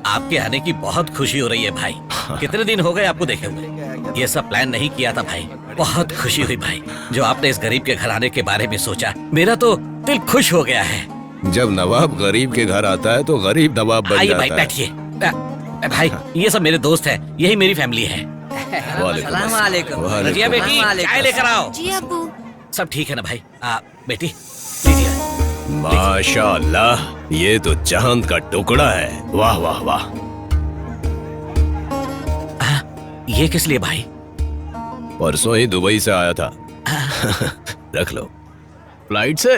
आपके आने की बहुत खुशी हो रही है भाई। कितने दिन हो गए आपको देखे हुए। ये सब प्लान नहीं किया था भाई। बहुत खुशी हुई भाई जो आपने इस गरीब के घर आने के बारे में सोचा। मेरा तो दिल खुश हो गया है। जब नवाब गरीब के घर आता है तो गरीब नवाब बन आइए जाता भाई है। बैठिए। भाई ये सब मेरे दोस्त हैं, यही मेरी फैमिली है। सलाम वालेकुम। रजिया बेटी चाय लेकर आओ। जी अब्बू। सब ठीक है ना भाई? बेटी माशाअल्लाह, ये तो चांद का टुकड़ा है। वाह वाह वाह। ये किस लिए भाई? परसों ही दुबई से आया था। रख लो। फ्लाइट से?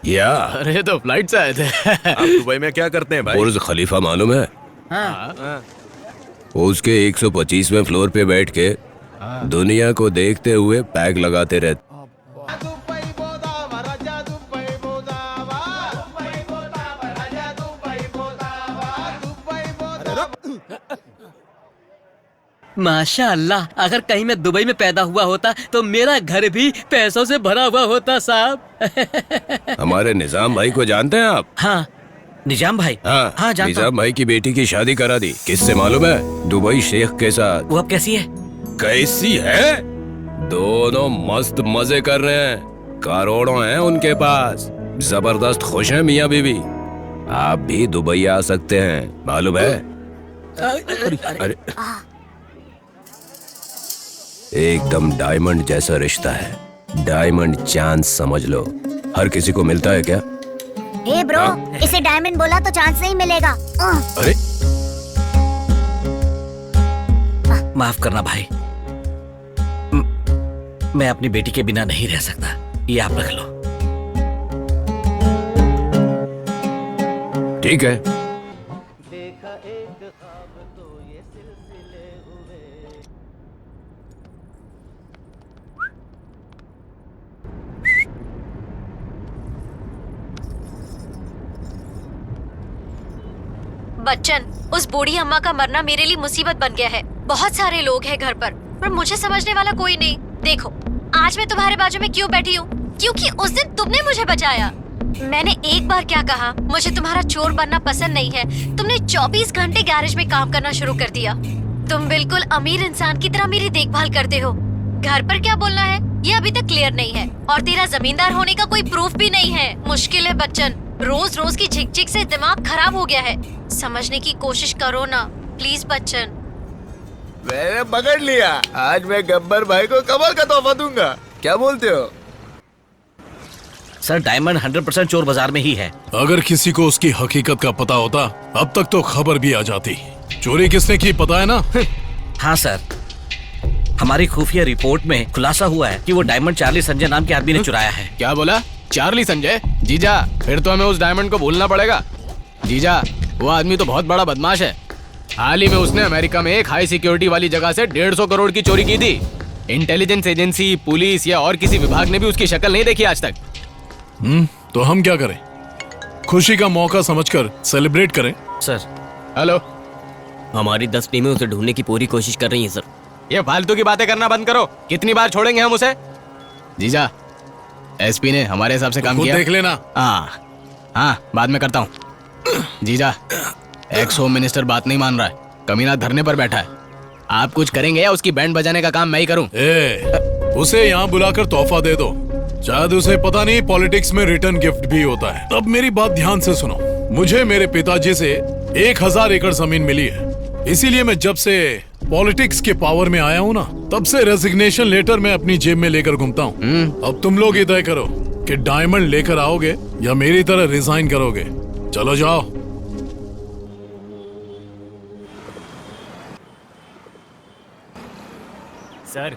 या अरे तो फ्लाइट से आए थे। आप दुबई में क्या करते हैं भाई? बुर्ज खलीफा मालूम है? उसके 125वें फ्लोर पे बैठ के दुनिया को देखते हुए पैक लगाते रहते। माशाअल्लाह, अगर कहीं मैं दुबई में पैदा हुआ होता तो मेरा घर भी पैसों से भरा हुआ होता साहब। हमारे निजाम भाई को जानते हैं आप? हाँ निजाम भाई। हाँ जानता निजाम भाई की बेटी की शादी करा दी। किससे मालूम है? दुबई शेख के साथ। वो अब कैसी है? कैसी है? दोनों मस्त मजे कर रहे हैं। करोड़ों हैं उनके पास। जबरदस्त खुश हैं मियाँ बीवी। आप भी दुबई आ सकते हैं, मालूम है? अरे एकदम डायमंड जैसा रिश्ता है। डायमंड चांस समझ लो। हर किसी को मिलता है क्या? हे ब्रो, इसे डायमंड बोला तो चांस नहीं मिलेगा। अरे माफ करना भाई, मैं अपनी बेटी के बिना नहीं रह सकता। ये आप रख लो। ठीक है। बच्चन, उस बूढ़ी अम्मा का मरना मेरे लिए मुसीबत बन गया है। बहुत सारे लोग हैं घर पर मुझे समझने वाला कोई नहीं। देखो, आज मैं तुम्हारे बाजू में क्यों बैठी हूँ? क्योंकि उस दिन तुमने मुझे बचाया। मैंने एक बार क्या कहा, मुझे तुम्हारा चोर बनना पसंद नहीं है। तुमने 24 घंटे गैरेज में काम करना शुरू कर दिया। तुम बिल्कुल अमीर इंसान की तरह मेरी देखभाल करते हो। घर पर क्या बोलना है ये अभी तक क्लियर नहीं है, और तेरा जमींदार होने का कोई प्रूफ भी नहीं है। मुश्किल है बच्चन, रोज रोज की झिकझिक से दिमाग खराब हो गया है। समझने की कोशिश करो ना प्लीज बच्चन। मैंने पकड़ लिया। आज मैं गब्बर भाई को कमर का तोहफा दूंगा। क्या बोलते हो? सर डायमंड 100% चोर बाजार में ही है। अगर किसी को उसकी हकीकत का पता होता अब तक तो खबर भी आ जाती। चोरी किसने की पता है ना? हाँ सर, हमारी खुफिया रिपोर्ट में खुलासा हुआ है कि वो डायमंड चार्ली संजय नाम के आदमी ने चुराया है। क्या बोला? चार्ली संजय? जीजा, फिर तो हमें उस डायमंड को भूलना पड़ेगा। जीजा, वो आदमी तो बहुत बड़ा बदमाश है। हाल ही में उसने अमेरिका में एक हाई सिक्योरिटी वाली जगह से 150 करोड़ की चोरी की थी। इंटेलिजेंस एजेंसी, पुलिस या और किसी विभाग ने भी उसकी शक्ल नहीं देखी आज तक। तो हम क्या करें? खुशी का मौका समझकर सेलिब्रेट करें। सर हेलो, हमारी 10 टीमें उसे ढूंढने की पूरी कोशिश कर रही हैं सर। ये फालतू की बातें करना बंद करो। कितनी बार छोड़ेंगे हम उसे? जीजा, एसपी ने हमारे हिसाब से काम खुद किया। देख लेना। हाँ, बाद में करता हूँ। जीजा, एक्स होम मिनिस्टर बात नहीं मान रहा है। कमीना धरने पर बैठा है। आप कुछ करेंगे या उसकी बैंड बजाने का काम मैं ही करूँ? उसे यहाँ बुलाकर तोहफा दे दो। शायद उसे पता नहीं पॉलिटिक्स में रिटर्न गिफ्ट भी होता है। अब मेरी बात ध्यान से सुनो। मुझे मेरे पिताजी से 1000 एकड़ जमीन मिली है। इसीलिए मैं जब से पॉलिटिक्स के पावर में आया हूँ ना, तब से रेजिग्नेशन लेटर मैं अपनी जेब में लेकर घूमता हूँ। अब तुम लोग ही तय करो कि डायमंड लेकर आओगे या मेरी तरह रिजाइन करोगे। चलो जाओ। सर,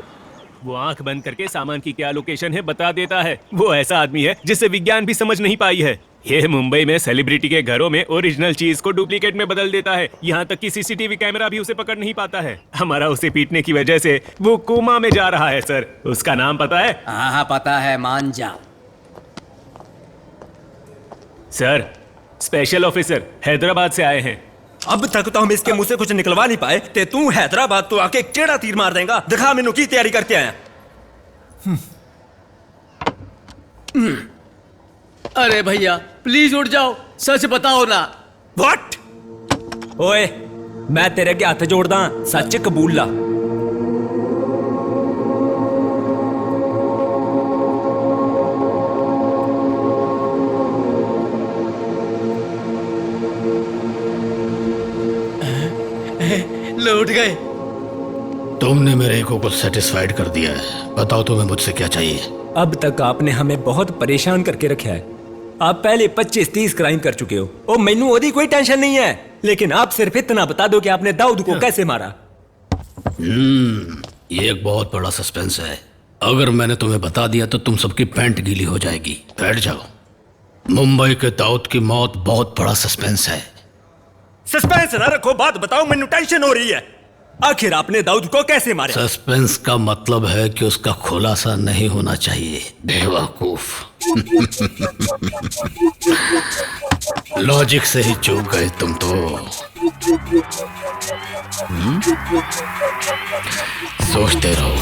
वो आंख बंद करके सामान की क्या लोकेशन है बता देता है। वो ऐसा आदमी है जिसे विज्ञान भी समझ नहीं पाई है। ये मुंबई में सेलिब्रिटी के घरों में ओरिजिनल चीज को डुप्लीकेट में बदल देता है। यहाँ तक कि सीसीटीवी कैमरा भी उसे पकड़ नहीं पाता है। हमारा उसे पीटने की वजह से वो कोमा में जा रहा है सर। उसका नाम पता है? हाँ हाँ पता है, मान जा। सर, स्पेशल ऑफिसर हैदराबाद से आए हैं। अब तक तो हम इसके मुंह से कुछ निकलवा नहीं पाए ते तू हैदराबाद तो आके केड़ा तीर मार देगा। दिखा मैनू की तैयारी करके आया। अरे भैया प्लीज उठ जाओ, सच बताओ ना। व्हाट? ओए मैं तेरे अगे हथ जोड़दा, सच कबूल ला। लौट गए। तुमने मेरे ईगो को सेटिस्फाइड कर दिया है। बताओ तुम्हें मुझसे क्या चाहिए? अब तक आपने हमें बहुत परेशान करके रखा है। आप पहले 25-30 क्राइम कर चुके हो। ओ मैनू ओदी कोई टेंशन नहीं है, लेकिन आप सिर्फ इतना बता दो कि आपने दाऊद को कैसे मारा। ये एक बहुत बड़ा सस्पेंस है। अगर मैंने तुम्हें बता दिया तो तुम सबकी पैंट गीली हो जाएगी। बैठ जाओ। मुंबई के दाऊद की मौत बहुत बड़ा सस्पेंस है। सस्पेंस ना रखो, बात बताओ, मैनू टेंशन हो रही है। आखिर आपने दाऊद को कैसे मारा? सस्पेंस का मतलब है कि उसका खुलासा नहीं होना चाहिए, बेवकूफ। लॉजिक से ही चूक गए तुम तो। सोचते रहो।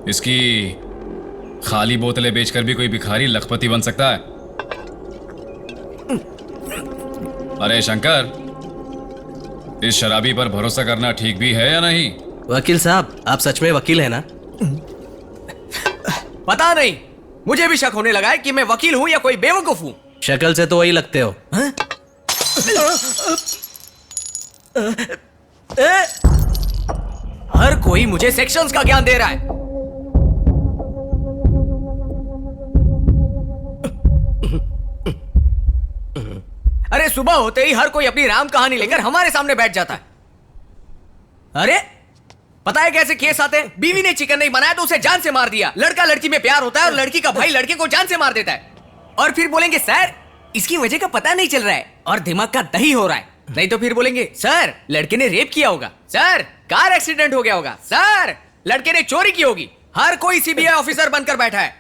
इसकी खाली बोतलें बेचकर भी कोई भिखारी लखपति बन सकता है? अरे शंकर, इस शराबी पर भरोसा करना ठीक भी है या नहीं? वकील साहब, आप सच में वकील है ना? पता नहीं, मुझे भी शक होने लगा है कि मैं वकील हूं या कोई बेवकूफ हूं। शक्ल से तो वही लगते हो। हर कोई मुझे सेक्शंस का ज्ञान दे रहा है। अरे सुबह होते ही हर कोई अपनी राम कहानी लेकर हमारे सामने बैठ जाता है। अरे पता है कैसे केस आते हैं? बीवी ने चिकन नहीं बनाया तो उसे जान से मार दिया। लड़का लड़की में प्यार होता है और लड़की का भाई लड़के को जान से मार देता है। और फिर बोलेंगे सर इसकी वजह का पता नहीं चल रहा है और दिमाग का दही हो रहा है। नहीं तो फिर बोलेंगे सर लड़के ने रेप किया होगा, सर कार एक्सीडेंट हो गया होगा, सर लड़के ने चोरी की होगी। हर कोई सीबीआई ऑफिसर बनकर बैठा है।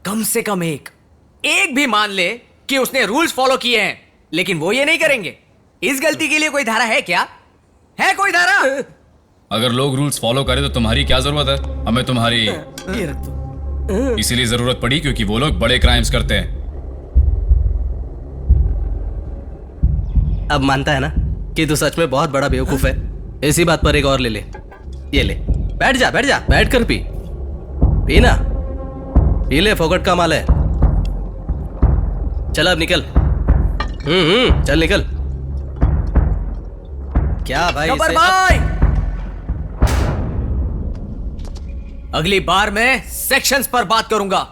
कम से कम एक भी मान ले कि उसने रूल्स फॉलो किए हैं, लेकिन वो ये नहीं करेंगे। इस गलती के लिए कोई धारा है क्या? है कोई धारा? अगर लोग रूल्स फॉलो करें तो तुम्हारी क्या जरूरत है? हमें तुम्हारी इसीलिए जरूरत पड़ी क्योंकि वो लोग बड़े क्राइम्स करते हैं। अब मानता है ना कि तू सच में बहुत बड़ा बेवकूफ है। इसी बात पर एक और ले ले। ये ले, बैठ जा बैठ कर पी ना, पी ले, फोकट का माल है। चल अब निकल। चल निकल। क्या भाई गब्बर इसे- भाई, अगली बार मैं सेक्शंस पर बात करूंगा,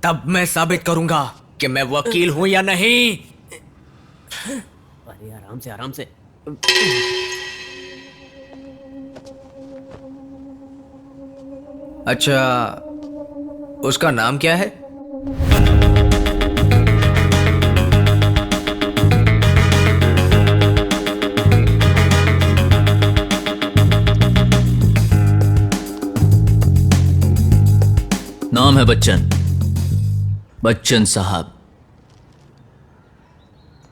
तब मैं साबित करूंगा कि मैं वकील हूं या नहीं। अरे आराम से आराम से। अच्छा, उसका नाम क्या है? नाम है बच्चन, बच्चन साहब।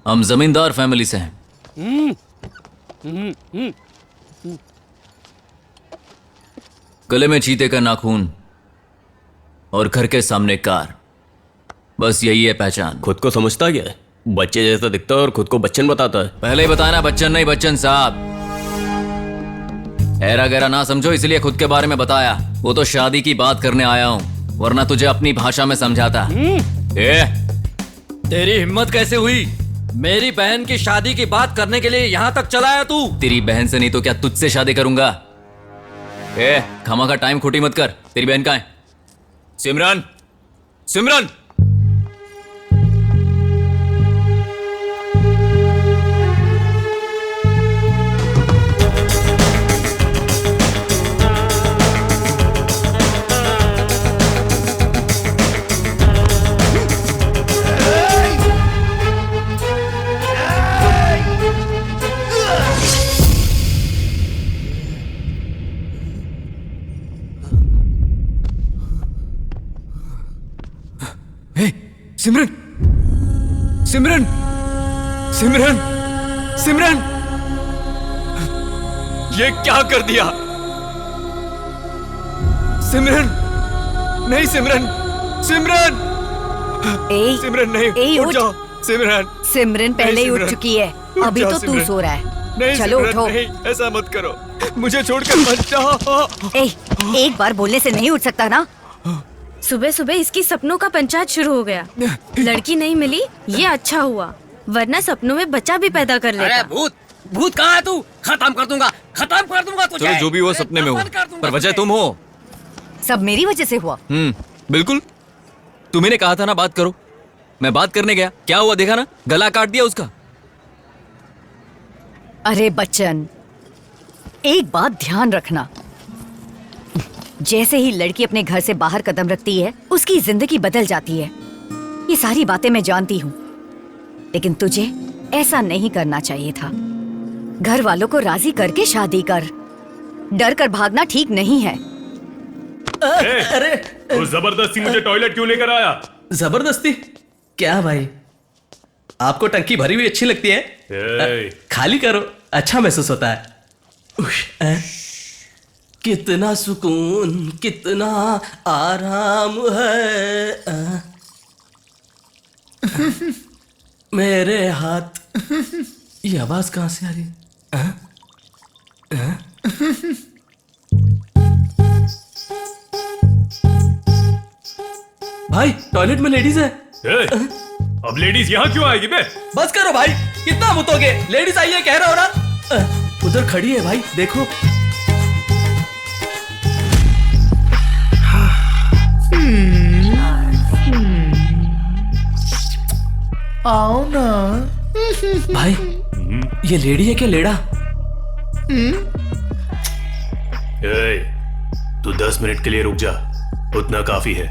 हम जमींदार फैमिली से हैं। गले में चीते का नाखून और घर के सामने कार, बस यही है पहचान। खुद को समझता क्या है? बच्चे जैसा दिखता है और खुद को बच्चन बताता है। पहले ही बताना, बच्चन नहीं बच्चन साहब। ऐरा गैरा ना समझो, इसलिए खुद के बारे में बताया। वो तो शादी की बात करने आया हूं, वरना तुझे अपनी भाषा में समझाता। तेरी हिम्मत कैसे हुई मेरी बहन की शादी की बात करने के लिए यहाँ तक चला आया तू? तेरी बहन से नहीं तो क्या तुझसे शादी करूंगा? खामा का टाइम खोटी मत कर। तेरी बहन कहाँ है? सिमरन, सिमरन। सिमरन, सिमरन, सिमरन, सिमरन, ये क्या कर दिया? सिमरन, नहीं सिमरन, सिमरन, सिमरन नहीं, उठ जाओ सिमरन। सिमरन पहले ही उठ चुकी है, अभी तो तू सो रहा है। नहीं चलो सिमरन, उठो। नहीं, ऐसा मत करो, मुझे छोड़कर मत जाओ। एक बार बोलने से नहीं उठ सकता ना? सुबह सुबह इसकी सपनों का पंचायत शुरू हो गया। लड़की नहीं मिली, ये अच्छा हुआ, वरना सपनों में बच्चा भी पैदा कर लेता। अरे भूत कहाँ है तू? खत्म कर दूंगा तुझे। चलो जो भी हुआ सपने में हुआ, पर वजह तुम हो। सब मेरी वजह से हुआ। बिल्कुल, तुम्ही ने कहा था ना बात करो। मैं बात करने गया, क्या हुआ देखा ना, गला काट दिया उसका। अरे बच्चन, एक बात ध्यान रखना, जैसे ही लड़की अपने घर से बाहर कदम रखती है, उसकी जिंदगी बदल जाती है। ये सारी बातें मैं जानती हूँ, लेकिन तुझे ऐसा नहीं करना चाहिए था। घर वालों को राजी करके शादी कर। डर कर भागना ठीक नहीं है। अरे वो जबरदस्ती मुझे टॉयलेट क्यों लेकर आया? जबरदस्ती क्या भाई? आपको टंकी भरी हुई अच्छी लगती है? खाली करो, अच्छा महसूस होता है। कितना सुकून, कितना आराम है मेरे हाथ। ये आवाज कहां से आ रही है? भाई टॉयलेट में लेडीज है। अब लेडीज यहाँ क्यों आएगी बे? बस करो भाई, कितना मुतोगे? लेडीज आई है कह रहा हो ना। उधर खड़ी है भाई, देखो। आओ ना। भाई ये लेडी है क्या लेड़ा? तू 10 मिनट के लिए रुक जा, उतना काफी है।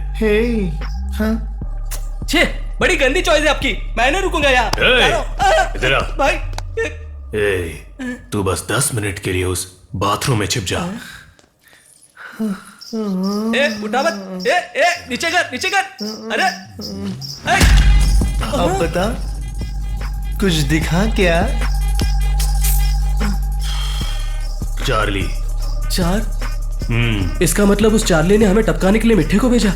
छे, बड़ी गंदी चॉइस है आपकी, मैं नहीं रुकूंगा यहाँ। इधर आ। भाई तू बस 10 मिनट के लिए उस बाथरूम में छिप जा। उठा मत। नीचे कर। अरे अब बता, कुछ दिखा क्या? चार्ली। इसका मतलब उस चार्ली ने हमें टपकाने के लिए मिठे को भेजा।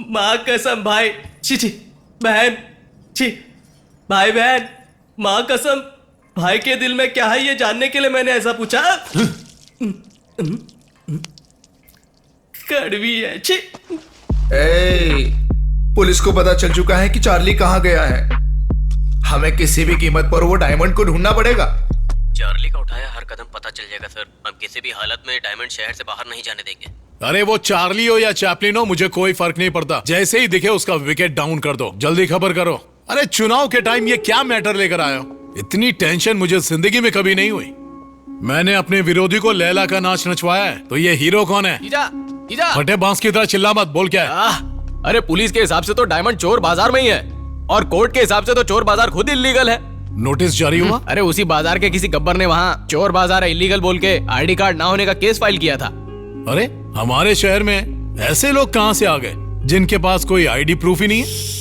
माँ कसम भाई, छी बहन, छी भाई बहन, माँ कसम भाई के दिल में क्या है ये जानने के लिए मैंने ऐसा पूछा। कड़वी है छी। पुलिस को पता चल चुका है कि चार्ली कहाँ गया है। हमें किसी भी कीमत पर वो डायमंड को ढूंढना पड़ेगा। चार्ली का उठाया हर कदम पता चल जाएगा सर। हम किसी भी हालत में डायमंड शहर से बाहर नहीं जाने देंगे। अरे वो चार्ली हो या चैपलिन हो, मुझे कोई फर्क नहीं पड़ता। जैसे ही दिखे उसका विकेट डाउन कर दो। जल्दी खबर करो। अरे चुनाव के टाइम ये क्या मैटर लेकर आए हो? इतनी टेंशन मुझे जिंदगी में कभी नहीं हुई। मैंने अपने विरोधी को लैला का नाच नचवाया है, तो ये हीरो कौन है? जीजा। फटे बांस की तरह चिल्ला मत। बोल क्या है? अरे पुलिस के हिसाब से तो डायमंड चोर बाजार में ही है, और कोर्ट के हिसाब से तो चोर बाजार खुद इल्लीगल है। नोटिस जारी हुआ? अरे उसी बाजार के किसी गब्बर ने वहाँ चोर बाजार है इल्लीगल बोल के आईडी कार्ड ना होने का केस फाइल किया था। अरे हमारे शहर में ऐसे लोग कहां से आ गए जिनके पास कोई आईडी प्रूफ ही नहीं है?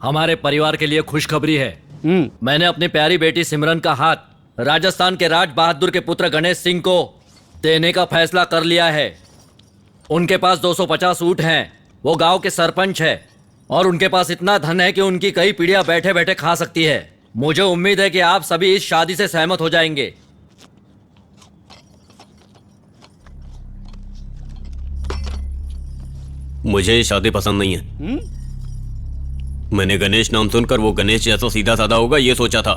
हमारे परिवार के लिए खुशखबरी है। मैंने अपनी प्यारी बेटी सिमरन का हाथ राजस्थान के राज बहादुर के पुत्र गणेश सिंह को देने का फैसला कर लिया है। उनके पास 250 ऊंट हैं। वो गांव के सरपंच है और उनके पास इतना धन है कि उनकी कई पीढ़ियां बैठे बैठे खा सकती है। मुझे उम्मीद है कि आप सभी इस शादी से सहमत हो जाएंगे। मुझे ये शादी पसंद नहीं है। मैंने गणेश नाम सुनकर वो गणेश जैसा सीधा साधा होगा ये सोचा था।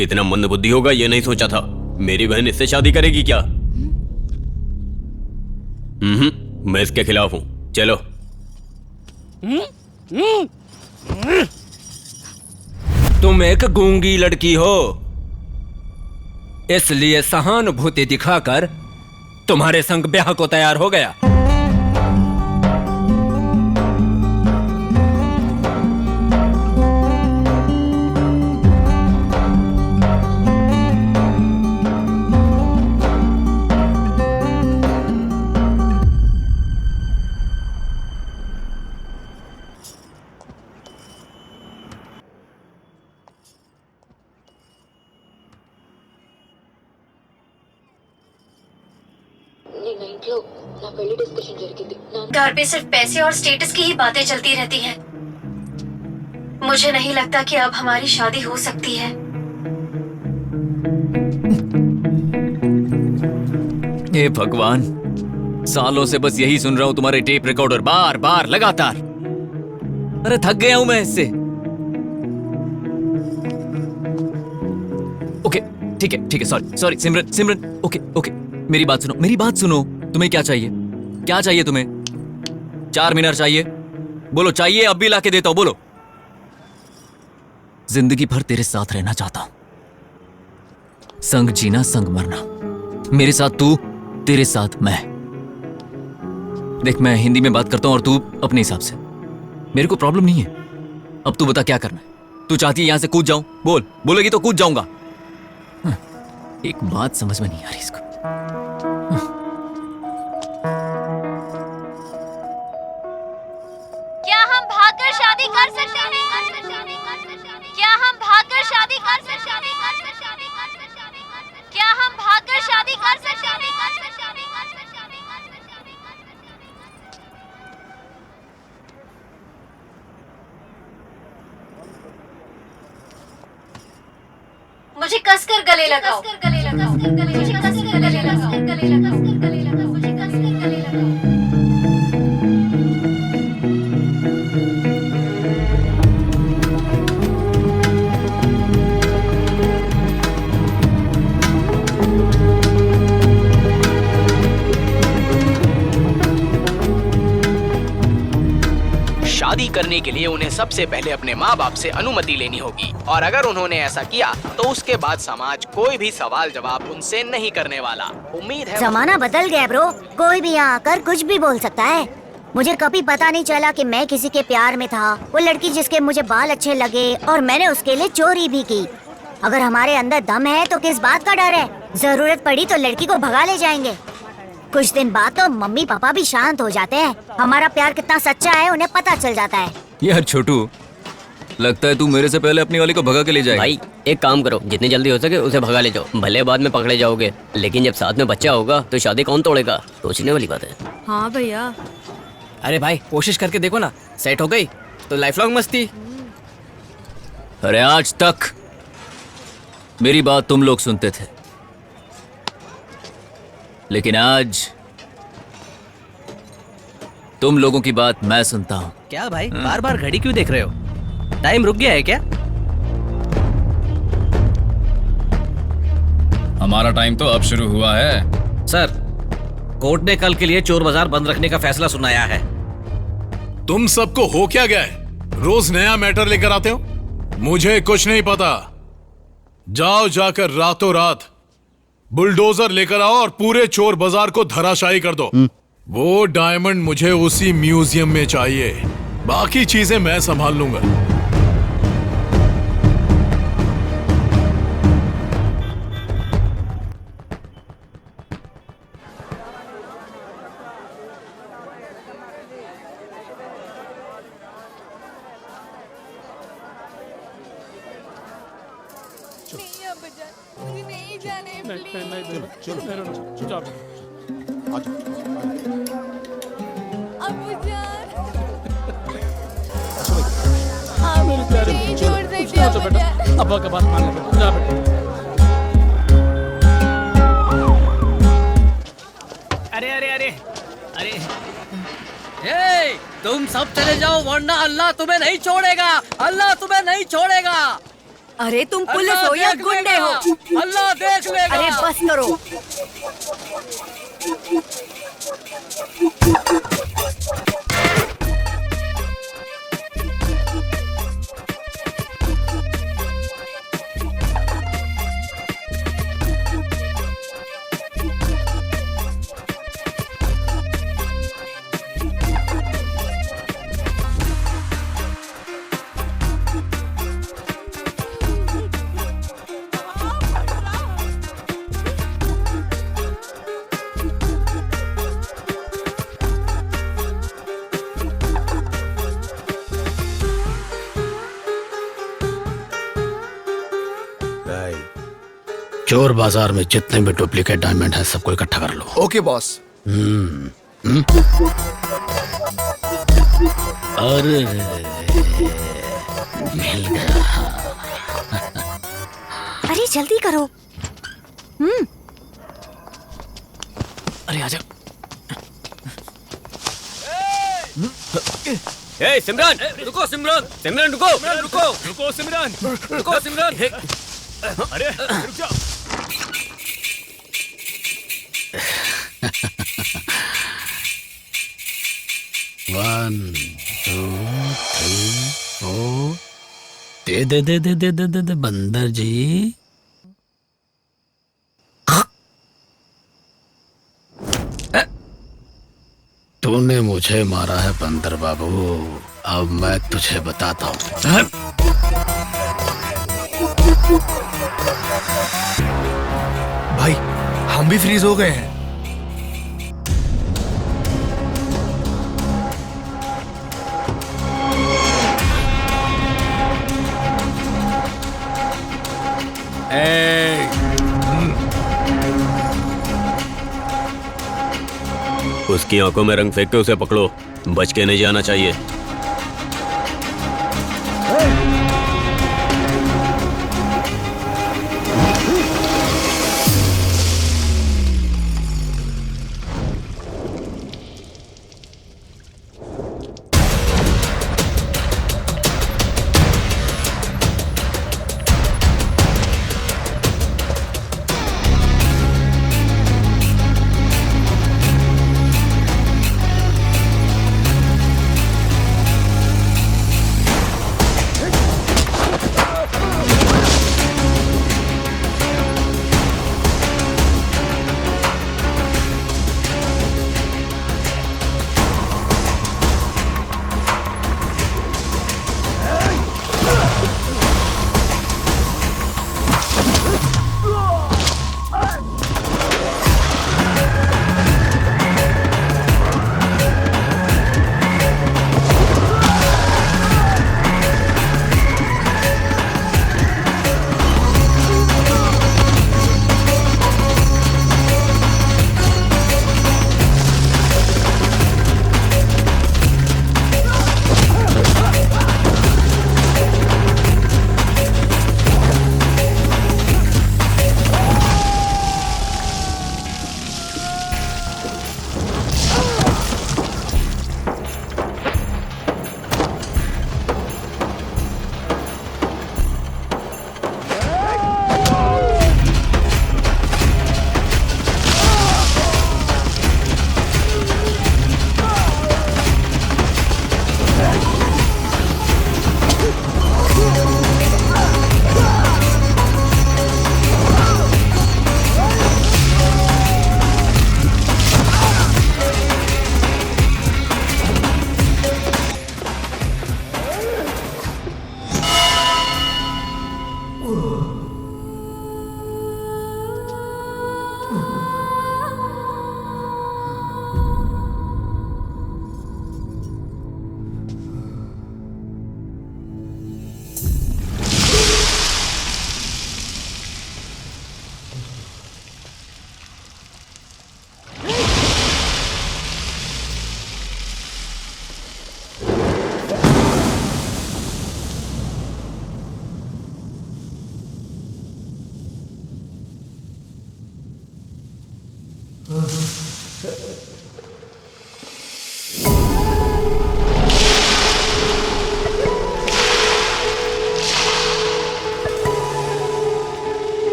इतना मंदबुद्धि होगा ये नहीं सोचा था। मेरी बहन इससे शादी करेगी क्या? मैं इसके खिलाफ हूं। चलो। तुम एक गूंगी लड़की हो, इसलिए सहानुभूति दिखाकर तुम्हारे संग ब्याह को तैयार हो गया। घर पे सिर्फ पैसे और स्टेटस की ही बातें चलती रहती हैं। मुझे नहीं लगता कि अब हमारी शादी हो सकती है। हे भगवान, सालों से बस यही सुन रहा हूं तुम्हारे टेप रिकॉर्डर बार बार लगातार। अरे थक गया हूं मैं इससे। ओके ठीक है सॉरी सिमरन ओके मेरी बात सुनो। तुम्हें क्या चाहिए? क्या चाहिए तुम्हें? 4 मीनार चाहिए? बोलो चाहिए, अब भी लाके देता हूं। बोलो। जिंदगी भर तेरे साथ रहना चाहता हूं। संग जीना संग मरना। मेरे साथ तू, तेरे साथ मैं। देख मैं हिंदी में बात करता हूं और तू अपने हिसाब से। मेरे को प्रॉब्लम नहीं है। अब तू बता क्या करना है? तू चाहती है यहां से कूद जाऊं? बोलेगी तो कूद जाऊंगा। एक बात समझ में नहीं आ रही इसको। क्या हम भागकर शादी कर सकते हैं? क्या हम भागकर शादी कर सकते हैं? क्या हम भागकर शादी कर सकते हैं? मुझे कसकर गले लगाओ। मुझे कसकर गले लगाओ। मुझे कसकर गले लगाओ। शादी करने के लिए उन्हें सबसे पहले अपने माँ बाप से अनुमति लेनी होगी, और अगर उन्होंने ऐसा किया तो उसके बाद समाज कोई भी सवाल जवाब उनसे नहीं करने वाला। उम्मीद है जमाना बदल गया ब्रो। कोई भी यहाँ आकर कुछ भी बोल सकता है। मुझे कभी पता नहीं चला कि मैं किसी के प्यार में था। वो लड़की जिसके मुझे बाल अच्छे लगे और मैंने उसके लिए चोरी भी की। अगर हमारे अंदर दम है तो किस बात का डर है? जरूरत पड़ी तो लड़की को भगा ले जाएंगे। कुछ दिन बाद तो मम्मी पापा भी शांत हो जाते हैं। हमारा प्यार कितना सच्चा है उन्हें पता चल जाता है। यार छोटू, लगता है तू मेरे से पहले अपनी वाली को भगा के ले जाएगा। भाई एक काम करो, जितनी जल्दी हो सके उसे भगा ले जाओ। भले बाद में पकड़े जाओगे, लेकिन जब साथ में बच्चा होगा तो शादी कौन तोड़ेगा? सोचने वाली बात है। हाँ भैया। अरे भाई कोशिश करके देखो ना, सेट हो गई तो लाइफ लॉन्ग मस्ती। अरे आज तक मेरी बात तुम लोग सुनते थे, लेकिन आज तुम लोगों की बात मैं सुनता हूं। क्या भाई बार बार घड़ी क्यों देख रहे हो? टाइम रुक गया है क्या? हमारा टाइम तो अब शुरू हुआ है। सर, कोर्ट ने कल के लिए चोर बाजार बंद रखने का फैसला सुनाया है। तुम सबको हो क्या गया है? रोज नया मैटर लेकर आते हो। मुझे कुछ नहीं पता। जाओ जाकर रातों रात बुलडोजर लेकर आओ और पूरे चोर बाजार को धराशायी कर दो। वो डायमंड मुझे उसी म्यूजियम में चाहिए। बाकी चीजें मैं संभाल लूंगा। अब्बा का बात मान ले। जा बेटा। अरे अरे अरे अरे हे, तुम सब चले जाओ वरना अल्लाह तुम्हें नहीं छोड़ेगा। अल्लाह तुम्हें नहीं छोड़ेगा। अरे तुम पुलिस हो या गुंडे हो? अल्लाह देख लेगा। अरे बस करो। चोर बाजार में जितने भी डुप्लीकेट डायमंड है सबको इकट्ठा कर लो। Okay boss. अरे मिल गया। अरे जल्दी करो। अरे आजा। ए सिमरन, रुको सिमरन, सिमरन रुको, रुको, रुको सिमरन, रुको सिमरन। अरे रुक जाओ। One, two, three, four. दे दे दे दे दे दे दे दे बंदर जी। तूने मुझे मारा है बंदर बाबू, अब मैं तुझे बताता हूँ। भाई हम भी फ्रीज हो गए हैं। उसकी आंखों में रंग फेंक के उसे पकड़ो, बच के नहीं जाना चाहिए।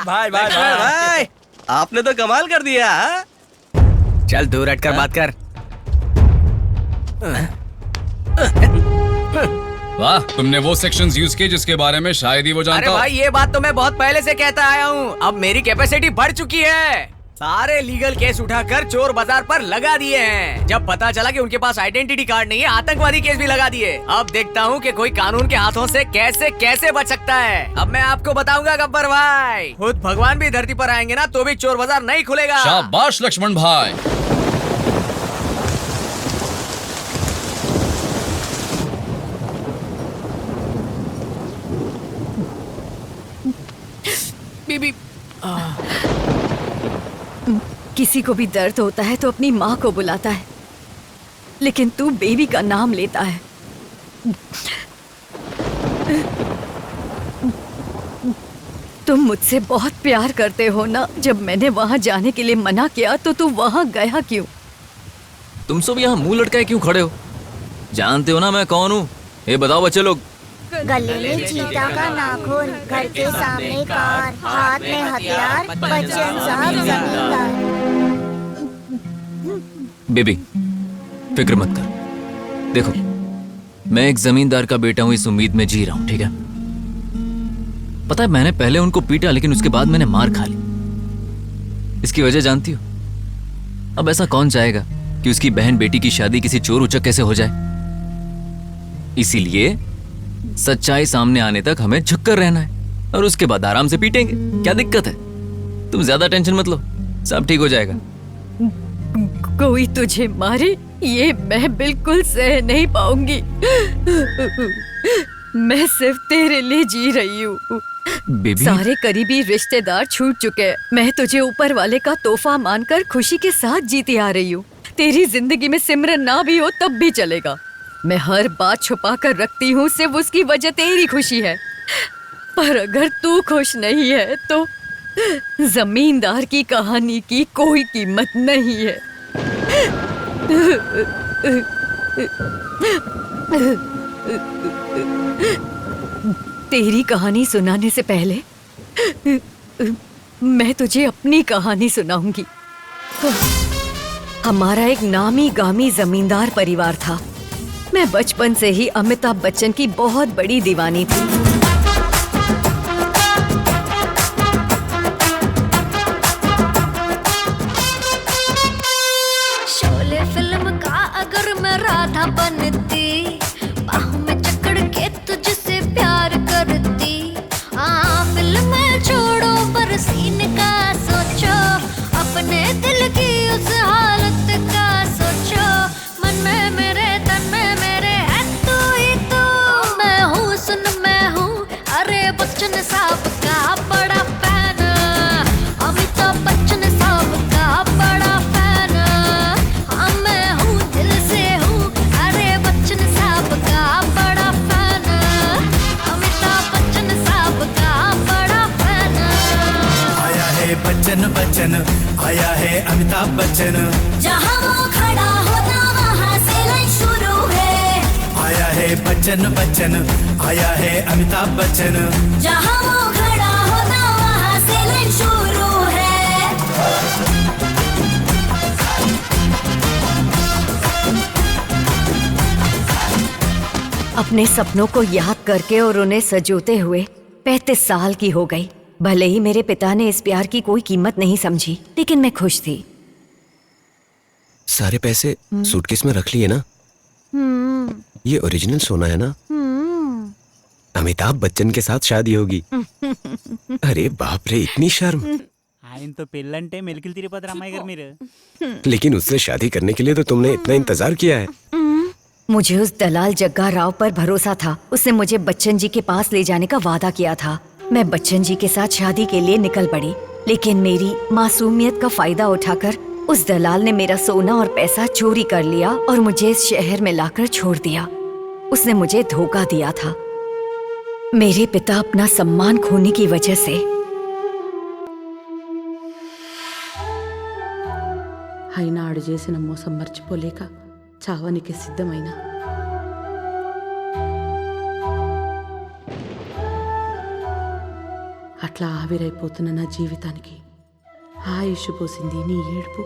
भाई भाई भाई भाई आपने तो कमाल कर दिया। हाँ? चल दूर हटकर बात कर। वाह, तुमने वो सेक्शंस यूज किए जिसके बारे में शायद ही वो जानता अरे हो। भाई ये बात तो मैं बहुत पहले से कहता आया हूँ। अब मेरी कैपेसिटी बढ़ चुकी है। सारे लीगल केस उठाकर चोर बाजार पर लगा दिए हैं। जब पता चला कि उनके पास आइडेंटिटी कार्ड नहीं है, आतंकवादी केस भी लगा दिए। अब देखता हूँ कि कोई कानून के हाथों से कैसे कैसे बच सकता है। अब मैं आपको बताऊंगा गब्बर भाई, खुद भगवान भी धरती पर आएंगे ना तो भी चोर बाजार नहीं खुलेगा। शाबाश लक्ष्मण भाई। बीबी किसी को भी दर्द होता है तो अपनी माँ को बुलाता है, लेकिन तू बेबी का नाम लेता है। तुम मुझसे बहुत प्यार करते हो ना। जब मैंने वहाँ जाने के लिए मना किया तो तू वहाँ गया क्यों? तुम सब यहाँ मुंह लटकाए क्यों खड़े हो? जानते हो ना मैं कौन हूँ? ये बताओ बच्चे लोग। गले में चीता का नाखून, घर के सामने कार, हाथ में हथियार, बच्चन साहब जमींदार। बेबी फिक्र मत कर। देखो मैं एक जमींदार का बेटा हूँ, इस उम्मीद में जी रहा हूँ, ठीक है? पता है मैंने पहले उनको पीटा, लेकिन उसके बाद मैंने मार खा ली। इसकी वजह जानती हो? अब ऐसा कौन चाहेगा कि उसकी बहन बेटी की शादी किसी चोर उचक कैसे हो जाए? इसीलिए सच्चाई सामने आने तक हमें झुककर रहना है और उसके बाद आराम से पीटेंगे। क्या दिक्कत है? तुम ज्यादा टेंशन मत लो, सब ठीक हो जाएगा। कोई तुझे मारे ये मैं बिल्कुल सह नहीं पाऊंगी। मैं सिर्फ तेरे लिए जी रही हूँ। बेबी सारे करीबी रिश्तेदार छूट चुके हैं। मैं तुझे ऊपर वाले का तोहफा मानकर खुशी के साथ जीती आ रही हूँ। तेरी जिंदगी में सिमरन ना भी हो तब भी चलेगा। मैं हर बात छुपा कर रखती हूँ, सिर्फ उसकी वजह तेरी खुशी है। पर अगर तू खुश नहीं है तो जमींदार की कहानी की कोई कीमत नहीं है। तेरी कहानी सुनाने से पहले मैं तुझे अपनी कहानी सुनाऊंगी। हमारा एक नामी गामी जमींदार परिवार था। मैं बचपन से ही अमिताभ बच्चन की बहुत बड़ी दीवानी थी। शोले फिल्म का अगर मैं राधा बनती, बाहों में जकड़ के तुझसे प्यार करती। फिल्म छोड़ो पर सीन का सोचो, अपने दिल की उस हालत का सोचो। मन में मेरे तन में मेरे है तू ही तू। मैं हूँ सुन मैं हूँ बच्चन बच्चन, आया है अमिताभ बच्चन। जहाँ वो खड़ा होता वहाँ से लाइन शुरू है। आया है बच्चन बच्चन, आया है अमिताभ बच्चन। जहाँ वो खड़ा होता वहाँ से लाइन शुरू है। अपने सपनों को याद करके और उन्हें सजोते हुए 35 साल की हो गई। भले ही मेरे पिता ने इस प्यार की कोई कीमत नहीं समझी, लेकिन मैं खुश थी। सारे पैसे सूटकेस में रख लिए ना? ये ओरिजिनल सोना है ना? अमिताभ बच्चन के साथ शादी होगी। अरे बाप रे, इतनी शर्म। ఆయన తో పెళ్ళంటే మెలికలు తిరిగిపోతారు అమ్మాయి గారు మీరు। लेकिन उससे शादी करने के लिए तो तुमने इतना इंतजार किया है। मुझे उस दलाल जग्गा राव पर भरोसा था। उसने मुझे बच्चन जी के पास ले जाने का वादा किया था। मैं बच्चन जी के साथ शादी के लिए निकल पड़ी, लेकिन मेरी मासूमियत का फायदा उठाकर उस दलाल ने मेरा सोना और पैसा चोरी कर लिया और मुझे इस शहर में लाकर छोड़ दिया। उसने मुझे धोखा दिया था। मेरे पिता अपना सम्मान खोने की वजह से అయినా ఆడు చేసిన మోసం మర్చిపోలేక చావనికి సిద్ధమైనా అట్లా ఆవిరైపోతున్న నా జీవితానికి ఆయుష్ పోసింది నీ ఏడుపు.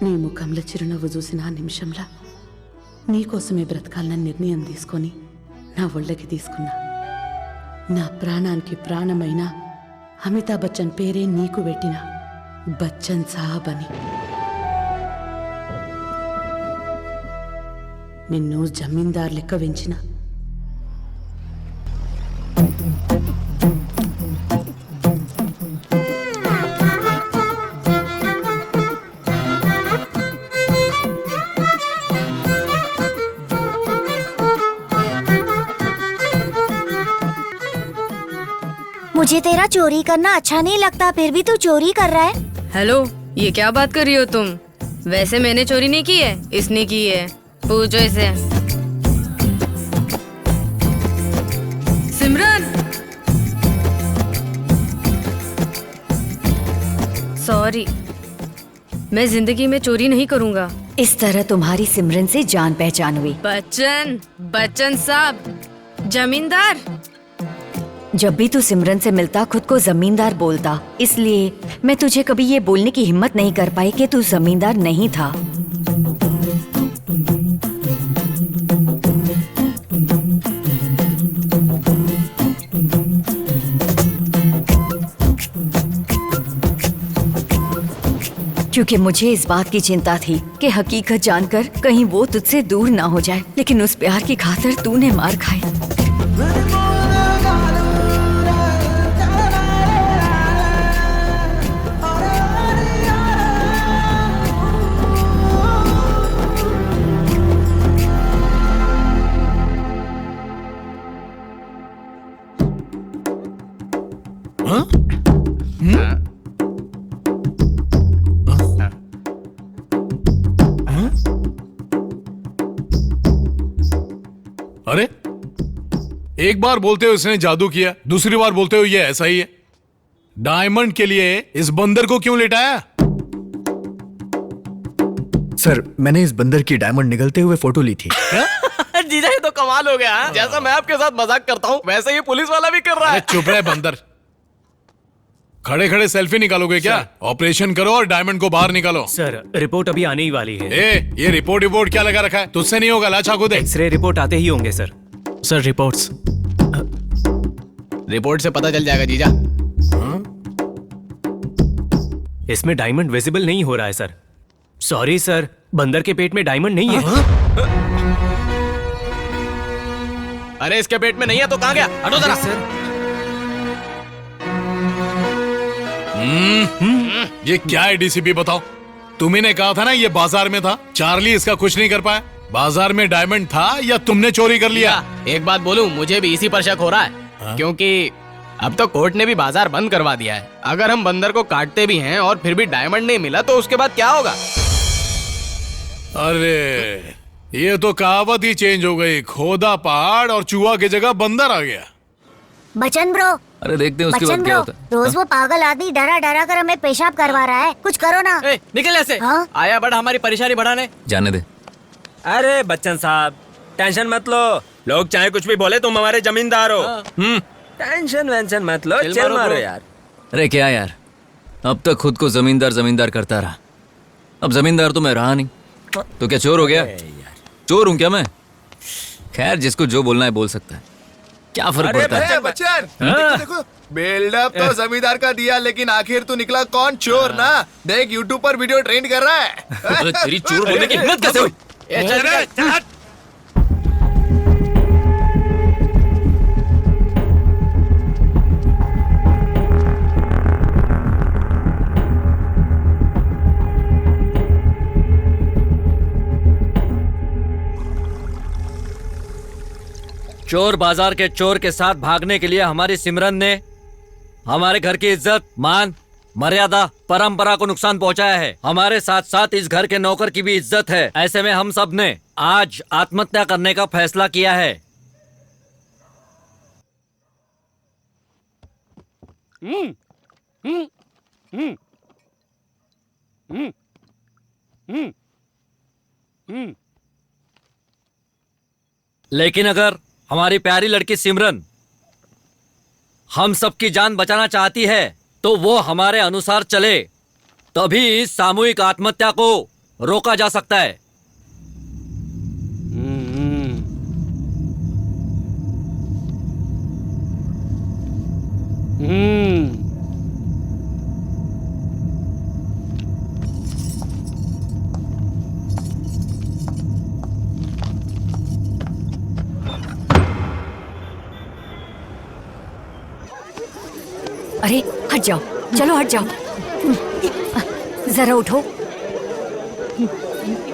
నీ ముఖంలో చిరునవ్వు చూసిన ఆ నిమిషంలో నీకోసమే బ్రతకాలని నిర్ణయం తీసుకొని నా ఒళ్ళకి తీసుకున్నా. నా ప్రాణానికి ప్రాణమైన అమితాబ్ బచ్చన్ పేరే నీకు పెట్టిన బచ్చన్ సాబ్ అని. నిన్ను జమీందార్ లెక్క పెంచిన. मुझे तेरा चोरी करना अच्छा नहीं लगता, फिर भी तू चोरी कर रहा है। हेलो, ये क्या बात कर रही हो तुम? वैसे मैंने चोरी नहीं की है, इसने की है। पूछो इसे। सिमरन, सॉरी, मैं जिंदगी में चोरी नहीं करूंगा। इस तरह तुम्हारी सिमरन से जान पहचान हुई। बच्चन, बच्चन साहब, जमींदार। जब भी तू सिमरन से मिलता खुद को जमींदार बोलता, इसलिए मैं तुझे कभी ये बोलने की हिम्मत नहीं कर पाई कि तू जमींदार नहीं था। क्योंकि मुझे इस बात की चिंता थी कि हकीकत जानकर कहीं वो तुझसे दूर ना हो जाए, लेकिन उस प्यार की खातिर तूने मार खाई। अरे एक बार बोलते हो इसने जादू किया, दूसरी बार बोलते हो ये ऐसा ही है। डायमंड के लिए इस बंदर को क्यों लेटाया? सर, मैंने इस बंदर की डायमंड निगलते हुए फोटो ली थी। जीजा ये तो कमाल हो गया। जैसा मैं आपके साथ मजाक करता हूँ वैसे ये पुलिस वाला भी कर रहा है। चुप रहे बंदर। खड़े खड़े सेल्फी निकालोगे क्या? ऑपरेशन करो और डायमंड को बाहर निकालो। सर रिपोर्ट अभी आने ही वाली है। ये रिपोर्ट क्या लगा रखा है? तुझसे नहीं होगा, ला चाकू दे। एक्सरे रिपोर्ट आते ही होंगे सर। Sir reports. रिपोर्ट से पता चल जाएगा जीजा। इसमें डायमंड विजिबल नहीं हो रहा है सर। सॉरी सर, बंदर के पेट में डायमंड नहीं है। अरे इसके पेट में नहीं है तो कहाँ गया? हटो जरा। ये क्या है डीसीपी बताओ? तुम्ही ने कहा था ना ये बाजार में था। चार्ली इसका कुछ नहीं कर पाया। बाजार में डायमंड था या तुमने चोरी कर लिया? एक बात बोलूं, मुझे भी इसी पर शक हो रहा है। क्योंकि अब तो कोर्ट ने भी बाजार बंद करवा दिया है। अगर हम बंदर को काटते भी हैं और फिर भी डायमंड नहीं मिला तो उसके बाद क्या होगा? अरे ये तो कहावत ही चेंज हो गई। खोदा पहाड़ और चूहा की जगह बंदर आ गया। बच्चन ब्रो, अरे देखते हैं उसके बच्चन बाद क्या ब्रो, होता है। रोज वो पागल आदमी डरा डरा कर हमें पेशाब करवा रहा है। कुछ करो ना। निकल ऐसे। आया बड़ा हमारी परेशानी बढ़ाने। जाने दे। अरे बच्चन साहब टेंशन मत लो। लोग चाहे कुछ भी बोले, तुम हमारे जमींदार हो। टेंशन वेंशन मत लो, चिल मारो यार। अरे क्या यार, अब तक खुद को जमींदार करता रहा। अब जमींदार तो मैं रहा नहीं, तो क्या चोर हो गया? चोर हूं क्या मैं? खैर जिसको जो बोलना है बोल सकता है, क्या फर्क पड़ता है? बच्चन देखो, बिल्डअप तो जमींदार का दिया लेकिन आखिर तू निकला कौन? चोर ना। देख यूट्यूब पर वीडियो ट्रेंड कर रहा है। तेरी चोर बोलने की हिम्मत कैसे हुई? चोर बाजार के चोर के साथ भागने के लिए हमारी सिमरन ने हमारे घर की इज्जत, मान, मर्यादा, परंपरा को नुकसान पहुंचाया है। हमारे साथ साथ इस घर के नौकर की भी इज्जत है। ऐसे में हम सब ने आज आत्महत्या करने का फैसला किया है। लेकिन अगर हमारी प्यारी लड़की सिमरन हम सबकी जान बचाना चाहती है तो वो हमारे अनुसार चले, तभी इस सामूहिक आत्महत्या को रोका जा सकता है। अरे हट जाओ, चलो हट जाओ। जरा उठो।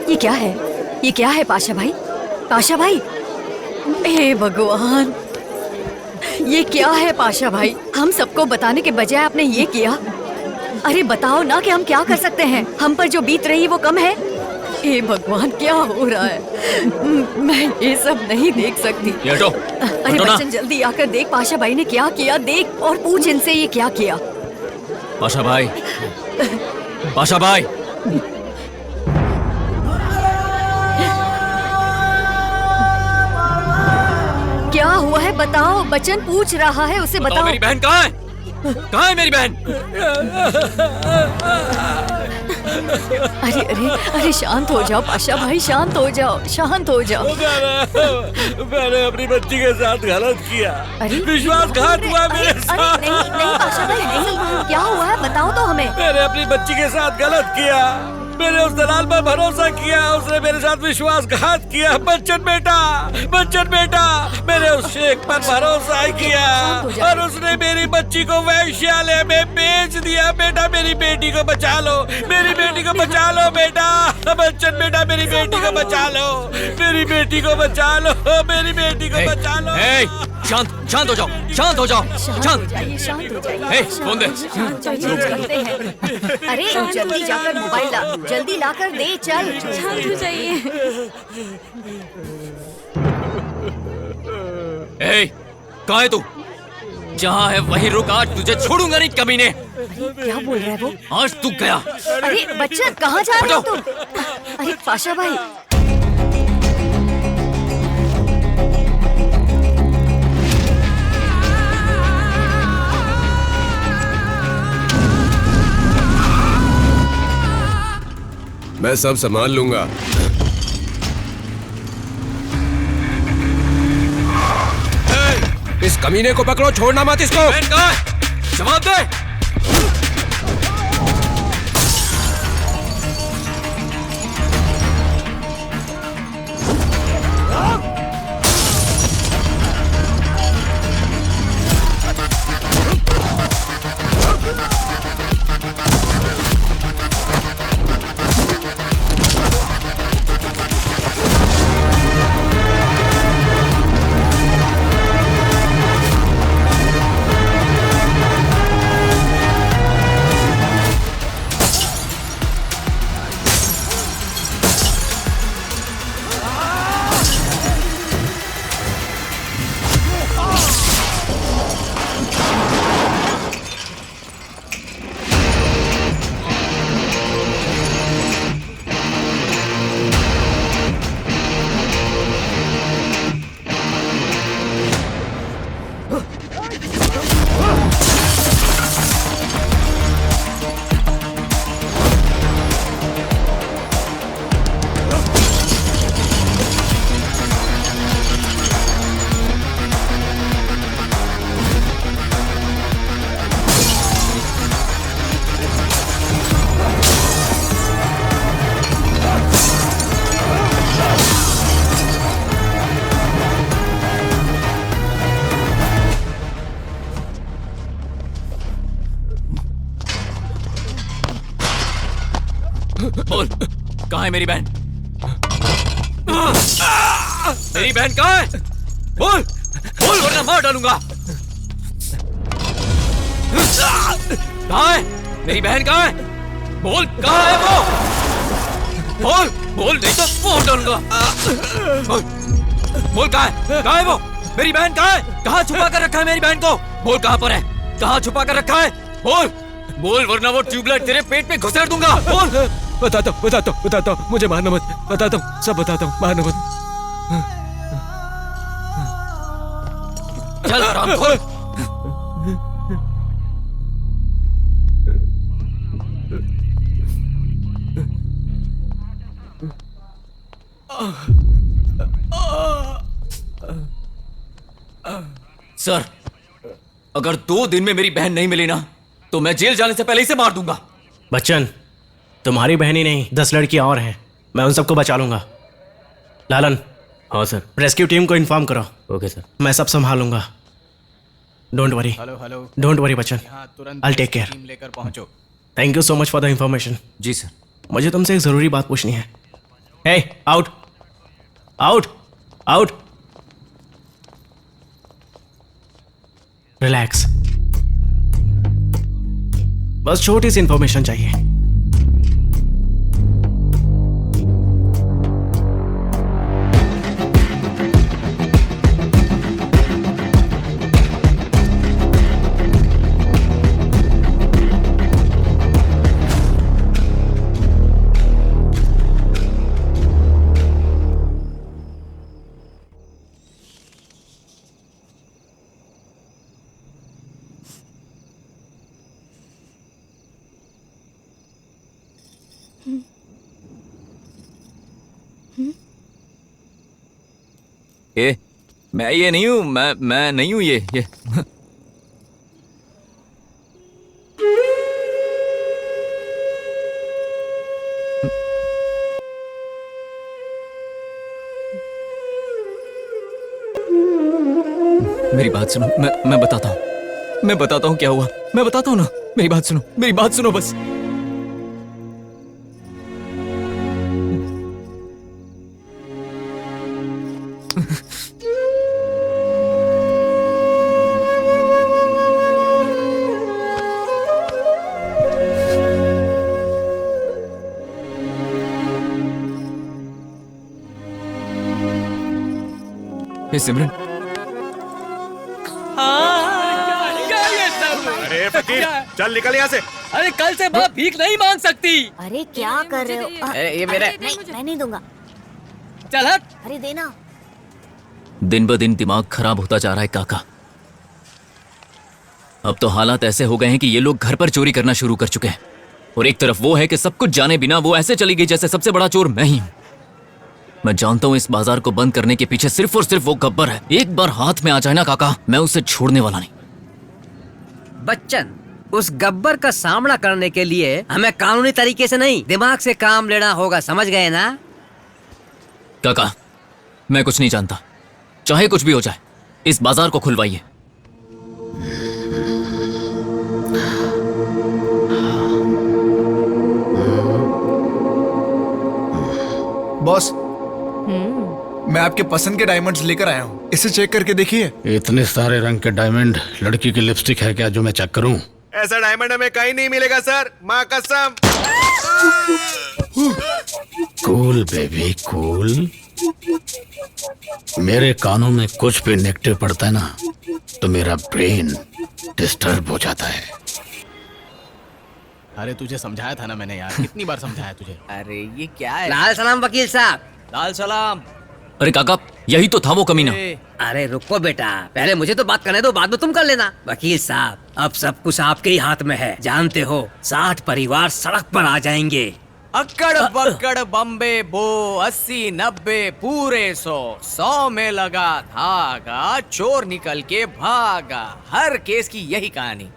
ये क्या है? ये क्या है पाशा भाई? पाशा भाई, हे भगवान, ये क्या है पाशा भाई? हम सबको बताने के बजाय आपने ये किया। अरे बताओ ना कि हम क्या कर सकते हैं। हम पर जो बीत रही है वो कम है? हे भगवान, क्या हो रहा है? मैं ये सब नहीं देख सकती। अरे बच्चन जल्दी आकर देख पाशा भाई ने क्या किया। देख और पूछ इनसे ये क्या किया। पाशा भाई, पाशा भाई, क्या हुआ है बताओ। बच्चन पूछ रहा है, उसे बताओ। मेरी बहन कहाँ है? कहाँ है मेरी बहन? अरे अरे अरे शांत हो जाओ पाशा भाई, शांत हो जाओ, शांत हो जाओ। मैंने अपनी बच्ची के साथ गलत किया। विश्वासघात हुआ मेरे साथ। नहीं नहीं पाशा भाई नहीं, क्या हुआ है बताओ तो हमें। मैंने अपनी बच्ची के साथ गलत किया। मैंने उस दलाल पर भरोसा किया, उसने मेरे साथ विश्वासघात किया। बच्चन बेटा, बच्चन बेटा, मैंने उस शेख पर भरोसा किया और उसने मेरी बच्ची को वैश्यालय में बेच दिया। बेटा मेरी बेटी को बचा लो, मेरी बेटी को बचा लो बेटा। बच्चन बेटा, मेरी बेटी को बचा लो, मेरी बेटी को बचा लो, मेरी बेटी को बचा लो। शांत शांत हो जाओ, शांत हो जाओ, शांत। शांत हो जाइए। फोन दे। अरे जल्दी जाकर मोबाइल ला, जल्दी लाकर दे। चल शांत हो जाइए। कहाँ है तू? जहाँ है वहीं रुक, आज तुझे छोड़ूंगा नहीं कमीने। क्या बोल रहा है वो? आज तू गया। अरे बच्चन कहाँ जा रहे हो तुम? अरे पाशा भाई, मैं सब संभाल लूंगा। इस कमीने को पकड़ो, छोड़ना मत इसको। जवाब दे। बोल, कहाँ है मेरी बहन? मेरी बहन कहाँ है? बोल, बोल वरना मार डालूंगा। कहाँ है? मेरी बहन कहाँ है? बोल, कहाँ है वो? बोल, बोल नहीं तो मार डालूंगा। बोल, बोल कहाँ है? कहाँ है वो? मेरी बहन कहाँ है? कहाँ छुपा कर रखा है मेरी बहन को? बोल कहाँ पर है? कहाँ छुपा कर रखा है? बोल, बोल वरना वो ट्यूबलाइट तेरे पेट में घुसेड़ दूंगा। बोल। बताता हूँ, मुझे मारना मत। बताता हूँ, सब बताता हूँ, मारना मत। चल हरामखोर। सर, अगर 2 दिन में मेरी बहन नहीं मिली ना तो मैं जेल जाने से पहले इसे मार दूंगा। बच्चन, तुम्हारी बहन ही नहीं 10 लड़कियां और हैं, मैं उन सबको बचा लूंगा। लालन। हाँ सर। रेस्क्यू टीम को इन्फॉर्म करो। Okay sir. मैं सब संभालूंगा। Don't worry. Hello. Don't worry Bachchan, I take care. Team लेकर पहुंचो। Thank you so much for the information. जी सर। मुझे तुमसे एक जरूरी बात पूछनी है। Hey, out out out. Relax, बस छोटी सी इंफॉर्मेशन चाहिए। मैं ये नहीं हूं, मैं नहीं हूं ये। मेरी बात सुनो, मैं बताता हूं क्या हुआ। मैं बताता हूं ना, मेरी बात सुनो बस। सिमरन, क्या ये सब? अरे फकीर, चल निकल यहाँ से। अरे कल से माँ भीख नहीं मांग सकती। अरे क्या कर रहे हो? अरे ये मेरा नहीं, मैं नहीं दूंगा। चल हट। अरे देना। दिन ब दिन दिमाग खराब होता जा रहा है काका। अब तो हालात ऐसे हो गए हैं कि ये लोग घर पर चोरी करना शुरू कर चुके हैं। और एक तरफ वो है कि सब कुछ जाने बिना वो ऐसे चली गई जैसे सबसे बड़ा चोर मैं ही हूं। मैं जानता हूं इस बाजार को बंद करने के पीछे सिर्फ और सिर्फ वो गब्बर है। एक बार हाथ में आ जाए ना काका, मैं उसे छोड़ने वाला नहीं। बच्चन, उस गब्बर का सामना करने के लिए हमें कानूनी तरीके से नहीं, दिमाग से काम लेना होगा, समझ गए ना? काका, मैं कुछ नहीं जानता, चाहे कुछ भी हो जाए, इस बाजार को खुलवाइए। बॉस, मैं आपके पसंद के डायमंड्स लेकर आया हूँ, इसे चेक करके देखिए। इतने सारे रंग के डायमंड लड़की की लिपस्टिक है क्या जो मैं चेक करूं? ऐसा डायमंड हमें कहीं नहीं मिलेगा सर, माँ कसम। Cool baby cool. मेरे कानों में कुछ भी नेगेटिव पड़ता है ना तो मेरा ब्रेन डिस्टर्ब हो जाता है। अरे तुझे समझाया था ना मैंने यार, कितनी बार समझाया तुझे। अरे ये क्या है? लाल सलाम वकील साहब। लाल सलाम। अरे काका, यही तो था वो कमीना। अरे रुको बेटा, पहले मुझे तो बात करने दो, बाद में तुम कर लेना। वकील साहब, अब सब कुछ आपके ही हाथ में है। जानते हो 60 परिवार सड़क पर आ जाएंगे। अक्कड़ बक्कड़ बम्बे बो 80-90 पूरे 100 में लगा धागा, चोर निकल के भागा। हर केस की यही कहानी।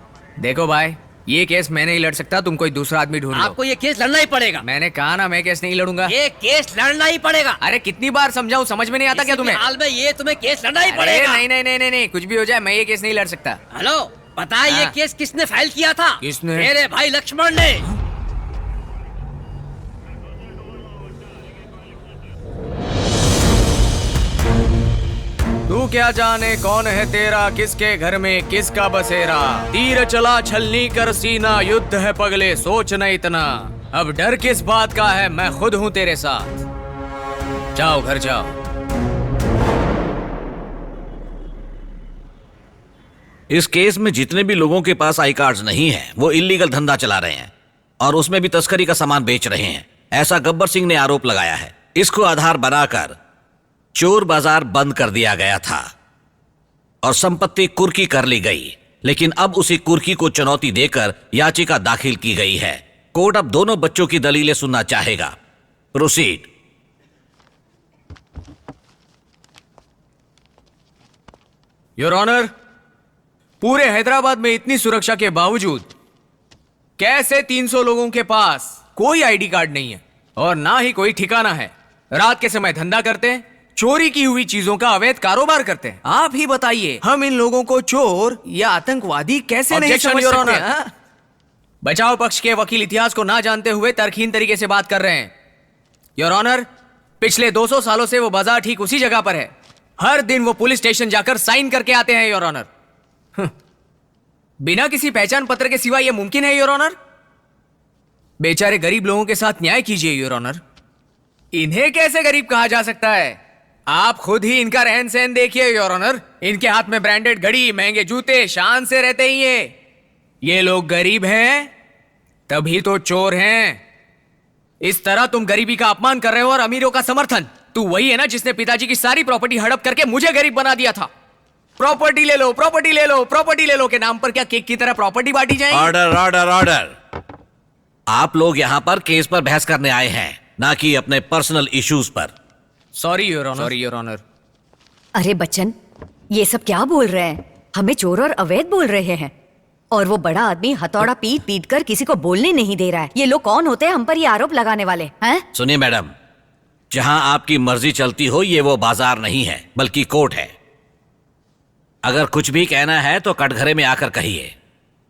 देखो भाई, ये केस मैं नहीं लड़ सकता, तुम कोई दूसरा आदमी ढूंढ लो। आपको ये केस लड़ना ही पड़ेगा। मैंने कहा ना, मैं केस नहीं लड़ूंगा। ये केस लड़ना ही पड़ेगा। अरे कितनी बार समझाऊं, समझ में नहीं आता क्या तुम्हें? हाल में ये तुम्हें केस लड़ना ही पड़ेगा। नहीं नहीं नहीं नहीं नहीं, कुछ भी हो जाए मैं ये केस नहीं लड़ सकता। हेलो, पता है ये केस किसने फाइल किया था? किसने? मेरे भाई लक्ष्मण ने। तू क्या जाने कौन है तेरा, किसके घर में किसका बसेरा। तीर चला छलनी कर सीना, युद्ध है पगले सोच न इतना। अब डर किस बात का है, मैं खुद हूँ तेरे साथ। जाओ घर जाओ। इस केस में जितने भी लोगों के पास आई कार्ड्स नहीं हैं, वो इलीगल धंधा चला रहे हैं और उसमें भी तस्करी का सामान बेच रहे हैं, ऐसा गब्बर सिंह ने आरोप लगाया है। इसको आधार बनाकर चोर बाजार बंद कर दिया गया था और संपत्ति कुर्की कर ली गई, लेकिन अब उसी कुर्की को चुनौती देकर याचिका दाखिल की गई है। कोर्ट अब दोनों बच्चों की दलीलें सुनना चाहेगा। प्रोसीड। योर ऑनर, पूरे हैदराबाद में इतनी सुरक्षा के बावजूद कैसे 300 लोगों के पास कोई आईडी कार्ड नहीं है और ना ही कोई ठिकाना है। रात के समय धंधा करते हैं, चोरी की हुई चीजों का अवैध कारोबार करते हैं। आप ही बताइए, हम इन लोगों को चोर या आतंकवादी कैसे नहीं समझ सकते? हाँ? बचाव पक्ष के वकील इतिहास को ना जानते हुए तर्कहीन तरीके से बात कर रहे हैं। योर ऑनर, पिछले 200 सालों से वो बाजार ठीक उसी जगह पर है। हर दिन वो पुलिस स्टेशन जाकर साइन करके आते हैं। योर ऑनर, बिना किसी पहचान पत्र के सिवा यह मुमकिन है? योर ऑनर, बेचारे गरीब लोगों के साथ न्याय कीजिए। योर ऑनर, इन्हें कैसे गरीब कहा जा सकता है? आप खुद ही इनका रहन सहन देखिए। योर ऑनर, इनके हाथ में ब्रांडेड घड़ी, महंगे जूते, शान से रहते ही ये लोग गरीब हैं तभी तो चोर हैं। इस तरह तुम गरीबी का अपमान कर रहे हो और अमीरों का समर्थन। तू वही है ना जिसने पिताजी की सारी प्रॉपर्टी हड़प करके मुझे गरीब बना दिया था। प्रॉपर्टी ले लो, प्रॉपर्टी ले लो, प्रॉपर्टी ले लो के नाम पर क्या केक की तरह प्रॉपर्टी बांटी जाएगी? Order order order. आप लोग यहाँ पर केस पर बहस करने आए हैं, ना कि अपने पर्सनल इश्यूज पर। Sorry your honour. Sorry your honour. अरे बच्चन, ये सब क्या बोल रहे हैं? हमें चोर और अवैध बोल रहे हैं और वो बड़ा आदमी हथौड़ा पीट पीट कर किसी को बोलने नहीं दे रहा है। ये लोग कौन होते हैं हम पर ये आरोप लगाने वाले हैं? सुनिए मैडम, जहां आपकी मर्जी चलती हो ये वो बाजार नहीं है बल्कि कोर्ट है। अगर कुछ भी कहना है तो कटघरे में आकर कहिए।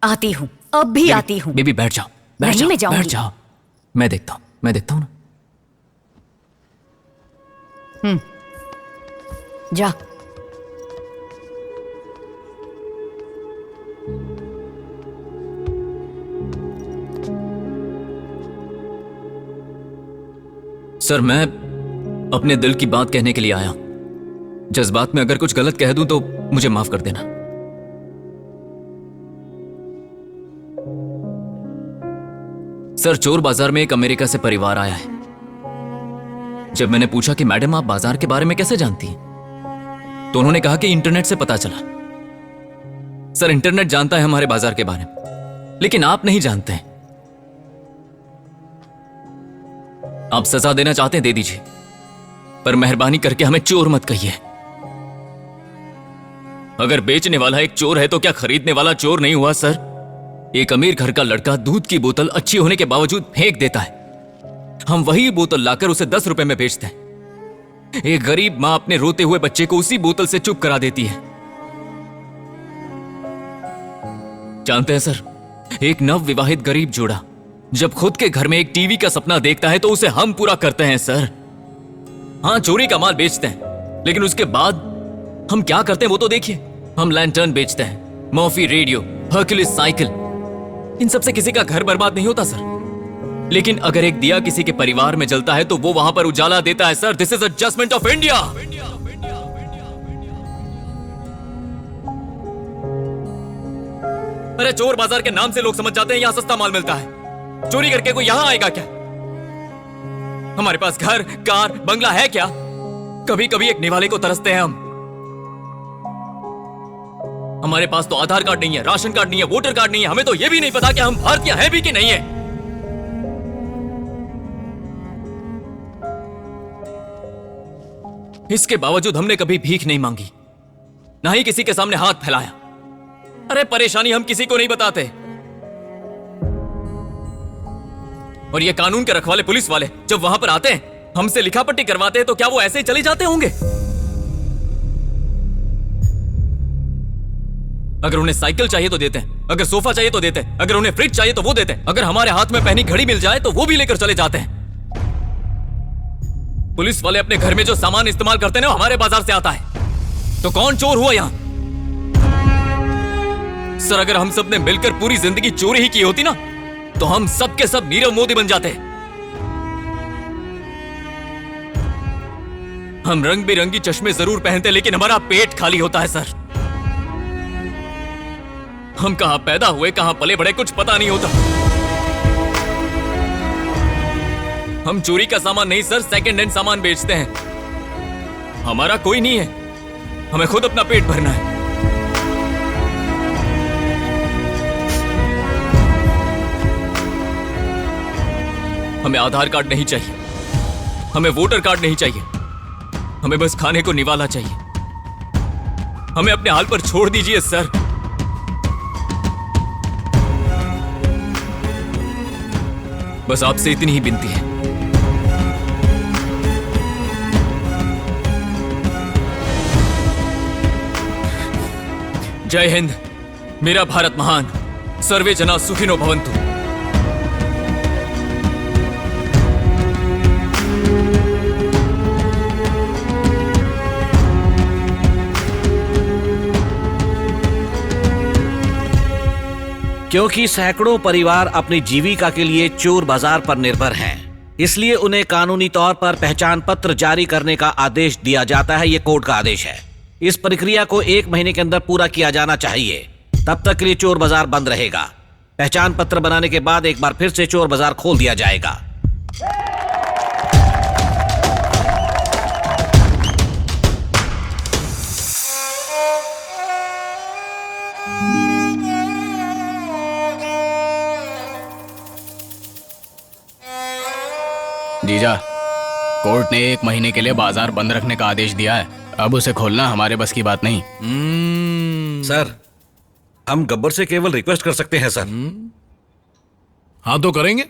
आती हूँ, अब भी आती हूँ। बेबी बैठ जाओ, बैठ जाओ, बैठ जाओ। मैं देखता हूँ ना। जा। सर, मैं अपने दिल की बात कहने के लिए आया। जज्बात में अगर कुछ गलत कह दूं तो मुझे माफ कर देना। सर, चोर बाजार में एक अमेरिका से परिवार आया है। जब मैंने पूछा कि मैडम आप बाजार के बारे में कैसे जानती हैं, तो उन्होंने कहा कि इंटरनेट से पता चला। सर, इंटरनेट जानता है हमारे बाजार के बारे में, लेकिन आप नहीं जानते हैं। आप सजा देना चाहते हैं दे दीजिए, पर मेहरबानी करके हमें चोर मत कहिए। अगर बेचने वाला एक चोर है तो क्या खरीदने वाला चोर नहीं हुआ सर? एक अमीर घर का लड़का दूध की बोतल अच्छी होने के बावजूद फेंक देता है, हम वही बोतल लाकर उसे 10 रुपए में बेचते हैं। एक गरीब मां अपने रोते हुए बच्चे को उसी बोतल से चुप करा देती है। जानते हैं सर, एक नव विवाहित गरीब जोड़ा जब खुद के घर में एक टीवी का सपना देखता है तो उसे हम पूरा करते हैं सर। हाँ, चोरी का माल बेचते हैं, लेकिन उसके बाद हम क्या करते हैं वो तो देखिए। हम लैंटर्न बेचते हैं, मॉफी रेडियो, हर्क्यूलिस साइकिल, इन सब से किसी का घर बर्बाद नहीं होता सर। लेकिन अगर एक दिया किसी के परिवार में जलता है तो वो वहां पर उजाला देता है sir. This is adjustment of India. अरे चोर बाजार के नाम से लोग समझ जाते हैं यहां सस्ता माल मिलता है। चोरी करके कोई यहां आएगा क्या? हमारे पास घर, कार, बंगला है क्या? कभी कभी एक निवाले को तरसते हैं हम। हमारे पास तो आधार कार्ड नहीं है, राशन कार्ड नहीं है, वोटर कार्ड नहीं है, हमें तो यह भी नहीं पता कि हम भारतीय हैं भी कि नहीं है। इसके बावजूद हमने कभी भीख नहीं मांगी, ना ही किसी के सामने हाथ फैलाया। अरे परेशानी हम किसी को नहीं बताते। और ये कानून के रखवाले पुलिस वाले जब वहां पर आते हैं, हमसे लिखापट्टी करवाते हैं, तो क्या वो ऐसे ही चले जाते होंगे? अगर उन्हें साइकिल चाहिए तो देते हैं, अगर सोफा चाहिए तो देते हैं, अगर उन्हें फ्रिज चाहिए तो वो देते हैं, अगर हमारे हाथ में पहनी घड़ी मिल जाए तो वो भी लेकर चले जाते हैं। पुलिस वाले अपने घर में जो सामान इस्तेमाल करते हैं वो हमारे बाजार से आता है। तो कौन चोर हुआ यहां? सर, अगर हम सब ने मिलकर पूरी जिंदगी चोरी ही की होती ना, तो हम सब के सब नीरव मोदी बन जाते। हम रंग बिरंगी चश्मे जरूर पहनते, लेकिन हमारा पेट खाली होता है सर। हम कहां पैदा हुए, कहां पले बड़े, कुछ पता नहीं होता। हम चोरी का सामान नहीं सर, सेकंड हैंड सामान बेचते हैं। हमारा कोई नहीं है, हमें खुद अपना पेट भरना है। हमें आधार कार्ड नहीं चाहिए, हमें वोटर कार्ड नहीं चाहिए, हमें बस खाने को निवाला चाहिए। हमें अपने हाल पर छोड़ दीजिए सर। बस आपसे इतनी ही विनती है। जय हिंद, मेरा भारत महान, सर्वे जना सुखिनो भवन्तु। क्योंकि सैकड़ों परिवार अपनी जीविका के लिए चोर बाजार पर निर्भर हैं, इसलिए उन्हें कानूनी तौर पर पहचान पत्र जारी करने का आदेश दिया जाता है। ये कोर्ट का आदेश है। इस प्रक्रिया को 1 महीने के अंदर पूरा किया जाना चाहिए। तब तक के लिए चोर बाजार बंद रहेगा। पहचान पत्र बनाने के बाद एक बार फिर से चोर बाजार खोल दिया जाएगा। जीजा, कोर्ट ने 1 महीने के लिए बाजार बंद रखने का आदेश दिया है। अब उसे खोलना हमारे बस की बात नहीं। सर, हम गब्बर से केवल रिक्वेस्ट कर सकते हैं सर। हाँ तो करेंगे।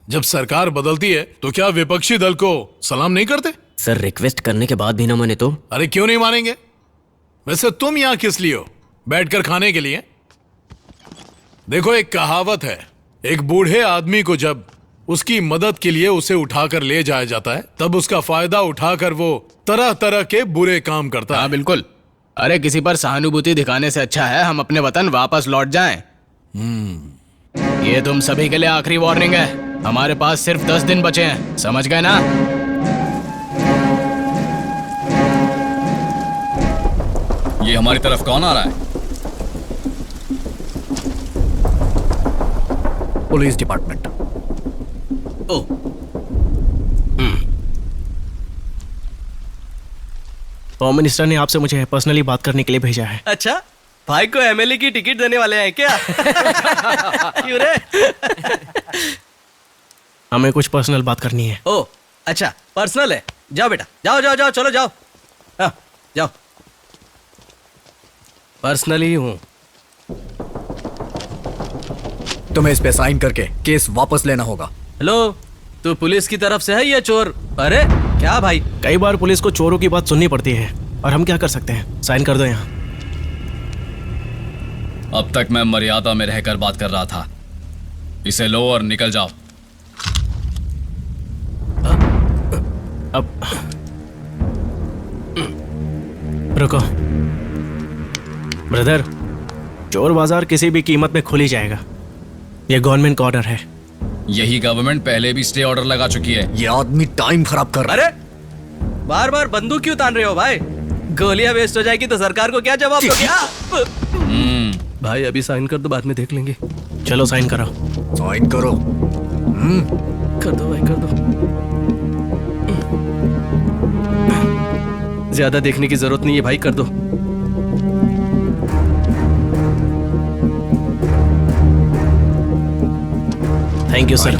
जब सरकार बदलती है तो क्या विपक्षी दल को सलाम नहीं करते? सर, रिक्वेस्ट करने के बाद भी ना माने तो? अरे क्यों नहीं मानेंगे? वैसे तुम यहां किस लिए हो? बैठकर खाने के लिए? देखो, एक कहावत है, एक बूढ़े आदमी को जब उसकी मदद के लिए उसे उठाकर ले जाया जाता है, तब उसका फायदा उठाकर वो तरह तरह के बुरे काम करता है। हाँ बिल्कुल। अरे किसी पर सहानुभूति दिखाने से अच्छा है हम अपने वतन वापस लौट जाएं। ये तुम सभी के लिए आखिरी वार्निंग है। हमारे पास सिर्फ 10 दिन बचे हैं, समझ गए ना? ये हमारी तरफ कौन आ रहा है? Police department. होम मिनिस्टर ने आपसे मुझे पर्सनली बात करने के लिए भेजा है। अच्छा, भाई को एमएलए की टिकट देने वाले हैं क्या? क्यों रे? हमें कुछ पर्सनल बात करनी है। ओ अच्छा, पर्सनल है। जाओ बेटा, जाओ जाओ जाओ, चलो जाओ। हाँ, जाओ। पर्सनल ही हूँ। तुम्हें इस पे साइन करके केस वापस लेना होगा। हेलो, तू पुलिस की तरफ से है या चोर? अरे क्या भाई, कई बार पुलिस को चोरों की बात सुननी पड़ती है और हम क्या कर सकते हैं। साइन कर दो यहाँ। अब तक मैं मर्यादा में रहकर बात कर रहा था, इसे लो और निकल जाओ। अब रुको ब्रदर, चोर बाजार किसी भी कीमत में खुल ही जाएगा। ये गवर्नमेंट का ऑर्डर है। यही गवर्नमेंट पहले भी स्टे ऑर्डर लगा चुकी है। ये आदमी टाइम खराब कर रहा है। अरे बार बार बंदूक क्यों तान रहे हो भाई? गोलियां वेस्ट हो जाएगी तो सरकार को क्या जवाब दोगे? भाई अभी साइन कर दो, बाद में देख लेंगे। चलो साइन करो। साइन करो। कर दो भाई, कर दो। ज्यादा देखने की जरूरत नहीं है भाई, कर दो। Thank you sir.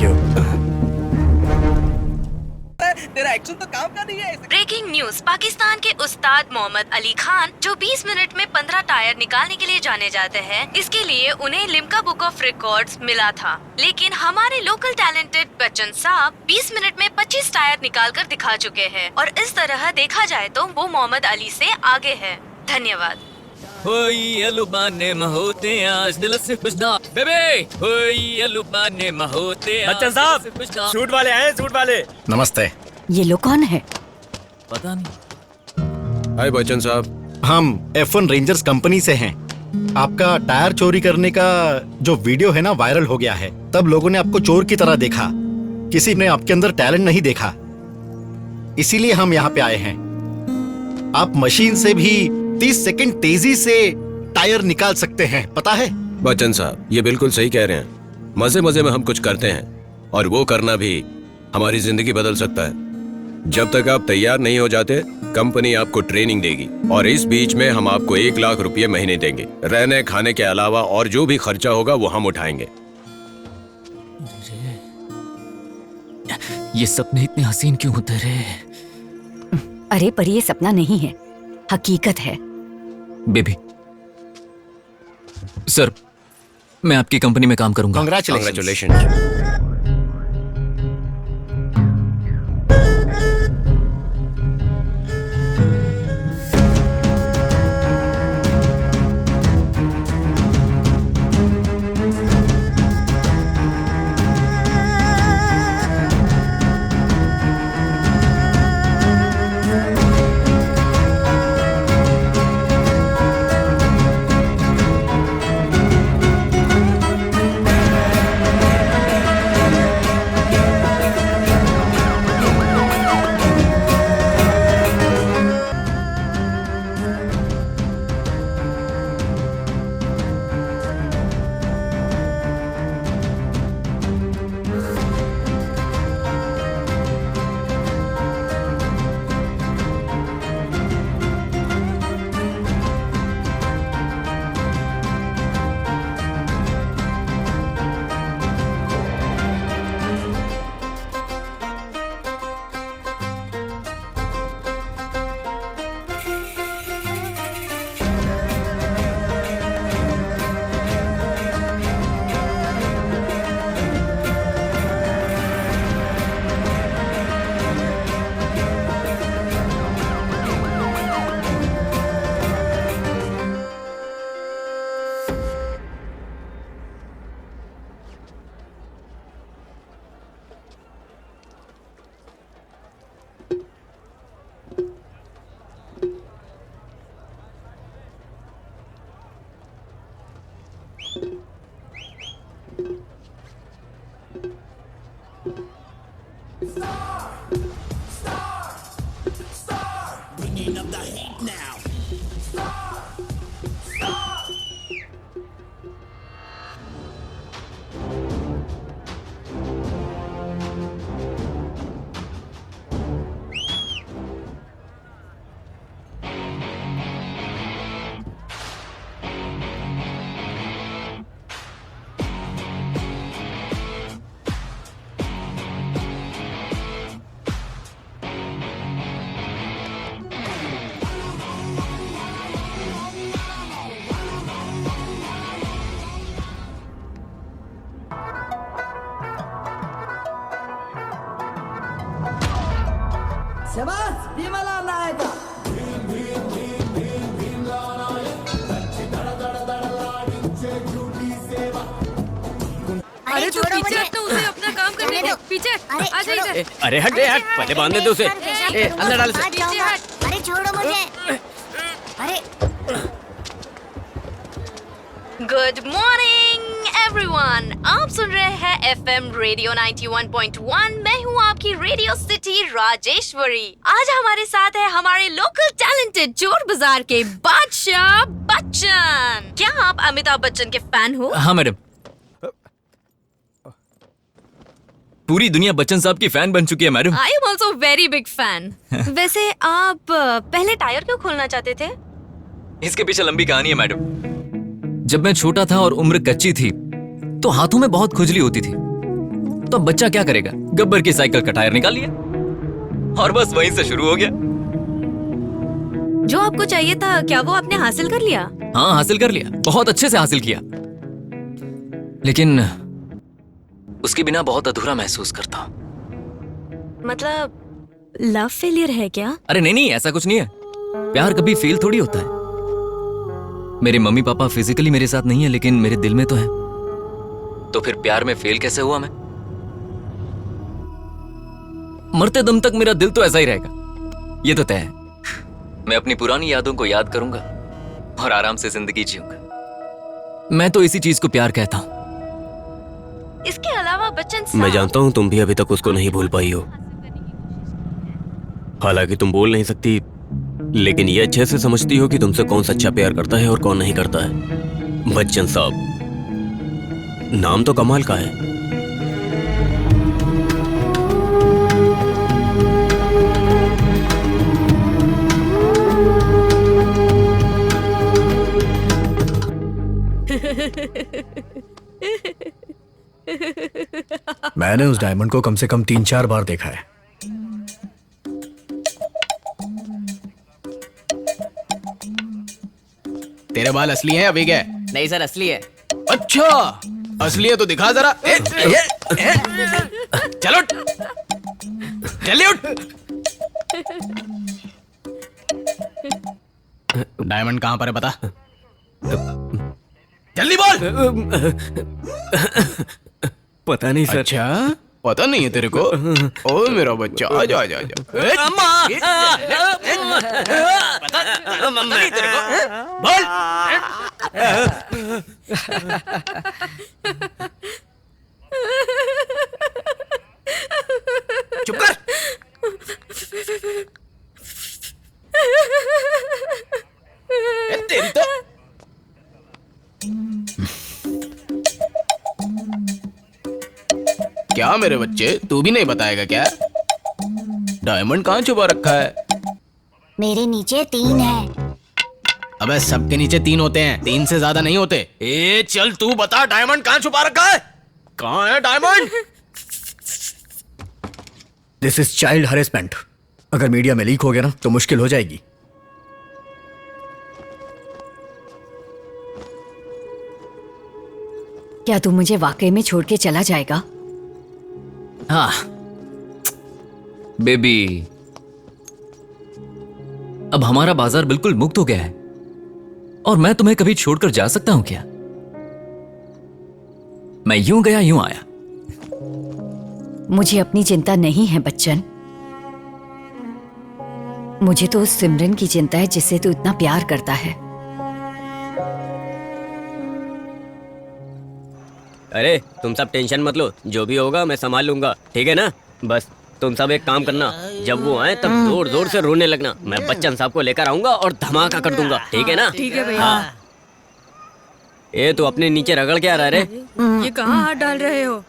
तेरा एक्शन तो काम का नहीं है। ब्रेकिंग न्यूज, पाकिस्तान के उस्ताद मोहम्मद अली खान जो 20 मिनट में 15 टायर निकालने के लिए जाने जाते हैं, इसके लिए उन्हें लिम्का बुक ऑफ रिकॉर्ड्स मिला था। लेकिन हमारे लोकल टैलेंटेड बच्चन साहब 20 मिनट में 25 टायर निकाल कर दिखा चुके हैं और इस तरह देखा जाए तो वो मोहम्मद अली से आगे है। धन्यवाद। बच्चन साहब, शूट वाले आए, शूट वाले। नमस्ते। ये लोग कौन है? पता नहीं। हाय बच्चन साहब, हम F1 रेंजर्स कंपनी से हैं। आपका टायर चोरी करने का जो वीडियो है ना, वायरल हो गया है। तब लोगों ने आपको चोर की तरह देखा, किसी ने आपके अंदर टैलेंट नहीं देखा, इसीलिए हम यहाँ पे आए हैं। आप मशीन से भी 30 सेकंड तेजी से टायर निकाल सकते हैं, पता है? बच्चन साहब, ये बिल्कुल सही कह रहे हैं। मजे मजे में हम कुछ करते हैं और वो करना भी हमारी जिंदगी बदल सकता है। जब तक आप तैयार नहीं हो जाते, कंपनी आपको ट्रेनिंग देगी और इस बीच में हम आपको 1 लाख रुपए महीने देंगे। रहने खाने के अलावा और जो भी खर्चा होगा वो हम उठाएंगे। ये सपने इतने हसीन क्यों होते रहे? अरे पर ये सपना नहीं है, हकीकत है। बेबी सर, मैं आपकी कंपनी में काम करूंगा। कांग्रेचुलेशन। पीछे हटो, उसे अपना काम करने दो। पीछे आ जा इधर। अरे हट रे हट, पहले बांध दे उसे। अंदर डाल इसे। पीछे हट। अरे छोड़ो मुझे। अरे गुड मॉर्निंग एवरीवन, आप सुन रहे हैं एफएम रेडियो 91.1। मैं हूँ आपकी रेडियो सिटी राजेश्वरी। आज हमारे साथ है हमारे लोकल टैलेंटेड चोर बाजार के बादशाह बच्चन। क्या आप अमिताभ बच्चन के फैन हो? हाँ मैडम, पूरी दुनिया बच्चन साहब की फैन बन चुकी है madam. I am also very big fan. वैसे आप पहले टायर क्यों खोलना चाहते थे? इसके पीछे लंबी कहानी है मैडम। जब मैं छोटा था और उम्र कच्ची थी तो हाथों में बहुत खुजली होती थी, तो अब बच्चा क्या करेगा, गब्बर की साइकिल का टायर निकाल लिया और बस वहीं से शुरू हो गया। जो आपको चाहिए था क्या वो आपने हासिल कर लिया? हाँ हासिल कर लिया, बहुत अच्छे से हासिल किया, लेकिन उसके बिना बहुत अधूरा महसूस करता। मतलब लव फेलियर है क्या? अरे नहीं नहीं, ऐसा कुछ नहीं है। प्यार कभी फेल थोड़ी होता है। मेरे मम्मी पापा फिजिकली मेरे साथ नहीं है, लेकिन मेरे दिल में तो है। तो फिर प्यार में फेल कैसे हुआ मैं? मरते दम तक मेरा दिल तो ऐसा ही रहेगा, ये तो तय है। मैं अपनी पुरानी यादों को याद करूंगा और आराम से जिंदगी जीऊंगा। मैं तो इसी चीज को प्यार कहता हूं। इसके अलावा बच्चन साहब, मैं जानता हूँ तुम भी अभी तक उसको नहीं भूल पाई हो। हालांकि तुम बोल नहीं सकती, लेकिन ये अच्छे से समझती हो कि तुमसे कौन सच्चा प्यार करता है और कौन नहीं करता है। बच्चन साहब, नाम तो कमाल का है। मैंने उस डायमंड को कम से कम 3-4 बार देखा है। तेरे बाल असली हैं अभी क्या? नहीं सर, असली है। अच्छा असली है तो दिखा जरा। चलो जल्दी उठ। डायमंड कहाँ पर है बता, जल्दी बोल। पता नहीं सर। अच्छा पता नहीं है तेरे को? ओ मेरा बच्चा, आजा आजा आजा। पता नहीं तेरे को? बोल। चुप कर। तेरी तो क्या मेरे बच्चे, तू भी नहीं बताएगा क्या? डायमंड कहाँ छुपा रखा है? मेरे नीचे 3 है। अबे सबके नीचे 3 होते हैं, 3 से ज्यादा नहीं होते। ए चल तू बता, डायमंड कहाँ छुपा रखा है? कहाँ है diamond? This is child harassment. अगर मीडिया में लीक हो गया ना तो मुश्किल हो जाएगी। क्या तू मुझे वाकई में छोड़ के चला जाएगा? हाँ बेबी, अब हमारा बाजार बिल्कुल मुक्त हो गया है और मैं तुम्हें कभी छोड़कर जा सकता हूं क्या? मैं यूं गया यूं आया। मुझे अपनी चिंता नहीं है बच्चन। मुझे तो उस सिमरन की चिंता है जिससे तू इतना प्यार करता है। अरे तुम सब टेंशन मत लो, जो भी होगा मैं संभाल लूंगा, ठीक है ना? बस तुम सब एक काम करना, जब वो आए तब जोर जोर से रोने लगना। मैं बच्चन साहब को लेकर आऊंगा और धमाका कर दूंगा, ठीक है ना? ठीक है भैया। हाँ। ए तू अपने नीचे रगड़ क्या रहा रे? ये कहाँ हाथ डाल रहे हो?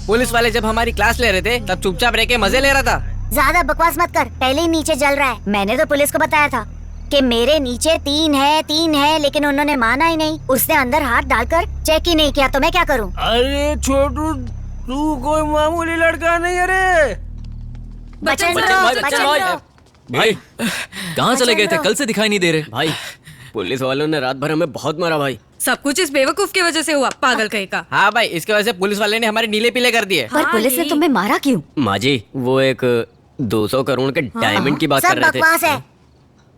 पुलिस वाले जब हमारी क्लास ले रहे थे तब चुपचाप रह के मजे ले रहा था। ज्यादा बकवास मत कर, पहले ही नीचे जल रहा है। मैंने तो पुलिस को बताया था कि मेरे नीचे 3 है, लेकिन उन्होंने माना ही नहीं। उसने अंदर हाथ डालकर चेक ही नहीं किया, तो मैं क्या करूं? अरे छोटू, तू कोई मामूली लड़का नहीं। अरे बच्चन भाई कहाँ चले गए थे? कल से दिखाई नहीं दे रहे। भाई पुलिस वालों ने रात भर हमें बहुत मारा भाई। सब कुछ इस बेवकूफ की वजह से हुआ, पागल कहीं का। हाँ भाई, इसके वजह से पुलिस वाले ने हमारे नीले पीले कर दिए। पर पुलिस ने तुम्हें मारा क्यों? माँ जी वो एक 200 करोड़ के डायमंड की बात कर रहे थे। सब बकवास है।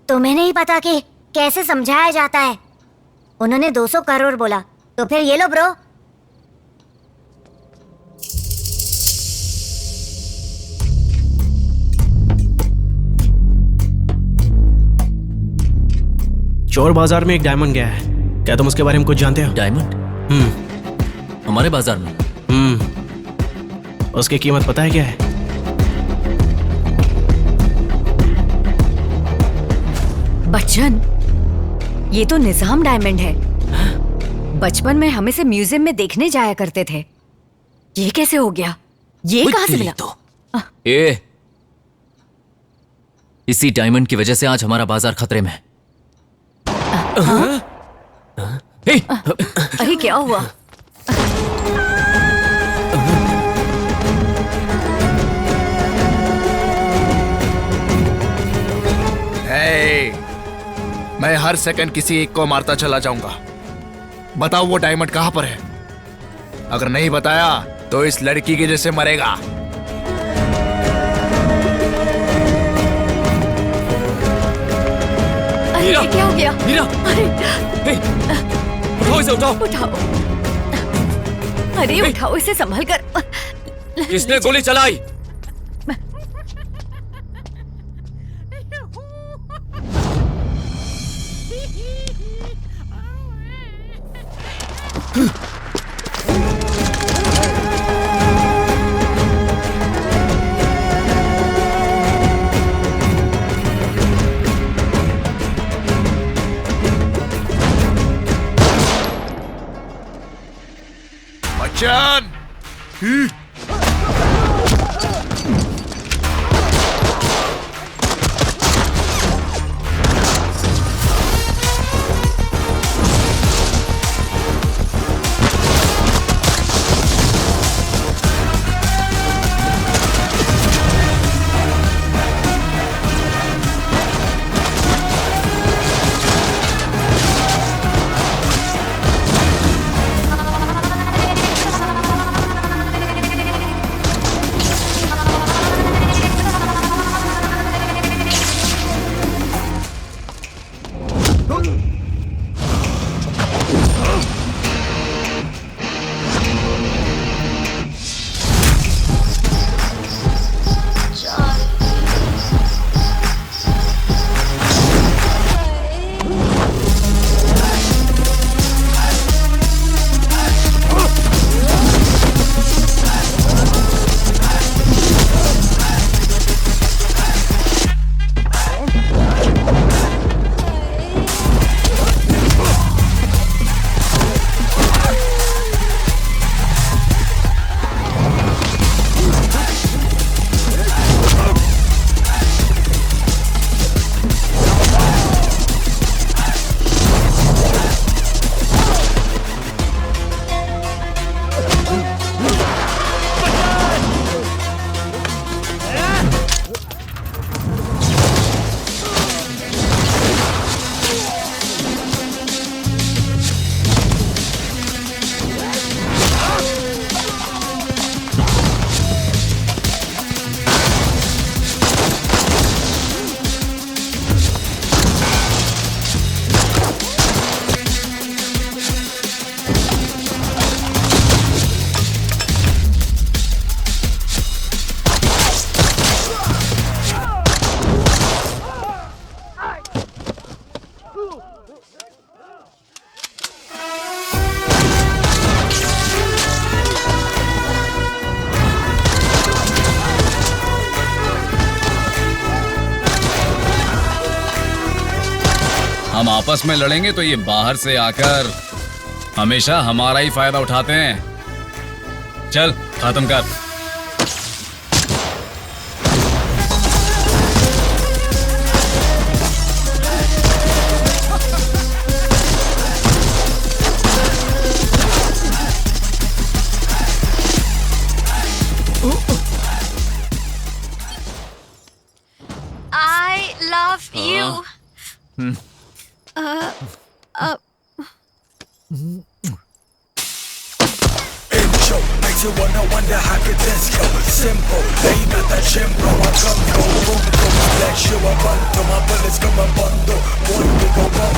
तुम्हें नहीं पता कि कैसे समझाया जाता है? उन्होंने 200 करोड़ बोला, तो फिर ये लो ब्रो। चोर बाजार में एक डायमंड गया है, क्या तुम उसके बारे में कुछ जानते हो? डायमंड? हमारे बाजार में? उसकी कीमत पता है क्या है? बच्चन, ये तो निजाम डायमंड है। बचपन में हम इसे म्यूजियम में देखने जाया करते थे। ये कैसे हो गया? ये कहां से मिला? ए, इसी डायमंड की वजह से आज हमारा बाजार खतरे में है। अरे क्या हुआ? मैं हर सेकंड किसी एक को मारता चला जाऊंगा। बताओ वो डायमंड कहां पर है? अगर नहीं बताया तो इस लड़की के जैसे मरेगा। अरे ये क्या हो गया? मीरा! अरे उठाओ इसे, उठाओ। उठाओ। अरे उठाओ इसे, संभल कर। किसने गोली चलाई? बच्चन! हम आपस में लड़ेंगे तो ये बाहर से आकर हमेशा हमारा ही फायदा उठाते हैं। चल खत्म कर। I love you. Intro makes you wonder how could this go? Simple, they not that simple. I come go boom boom, flex you a bundle. My bullets come a bundle. One we go bump.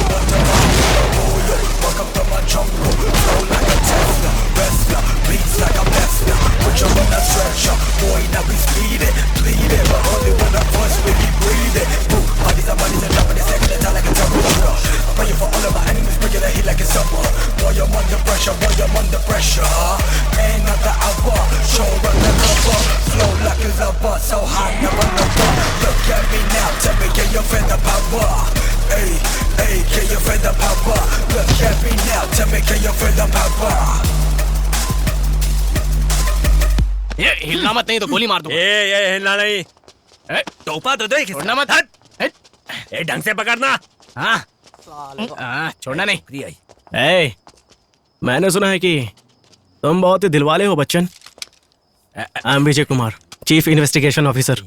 bar so hot, never no bar. Look at me now, tell me can you feel the power? Hey, hey, can you feel the power? Look at me now, tell me can you feel the power? ये हिलना मत, नहीं तो गोली मार दूंगा। ये हिलना नहीं। टोपा तो दे, छोड़ना मत। हट। ए ढंग से पकड़ना। हाँ छोड़ना नहीं। ए, मैंने सुना है कि तुम बहुत ही दिलवाले हो Bachchan. I am Vijay Kumar, chief investigation officer.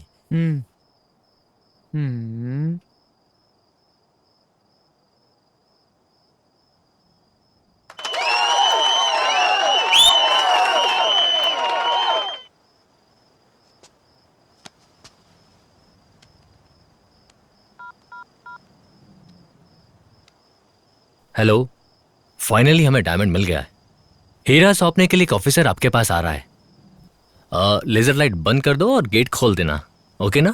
Hello, finally हमें डायमंड मिल गया है। हीरा सौंपने के लिए एक ऑफिसर आपके पास आ रहा है। लेजर लाइट बंद कर दो और गेट खोल देना, ओके ना?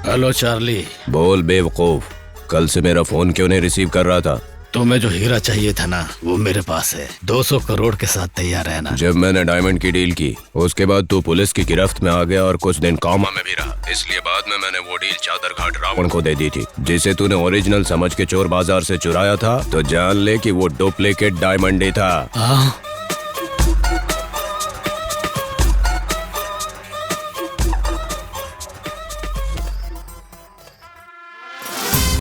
Hello Charlie. बोल बेवकूफ, कल से मेरा फोन क्यों नहीं रिसीव कर रहा था? तुम्हें जो हीरा चाहिए था ना, वो मेरे पास है। 200 करोड़ के साथ तैयार है ना? जब मैंने डायमंड की डील की उसके बाद तू पुलिस की गिरफ्त में आ गया और कुछ दिन कॉमा में भी रहा, इसलिए बाद में मैंने वो डील चादर घाट रावण को दे दी थी, जिसे तूने ओरिजिनल समझ के चोर बाजार से चुराया था। तो जान ले कि वो डुप्लीकेट डायमंड ही था।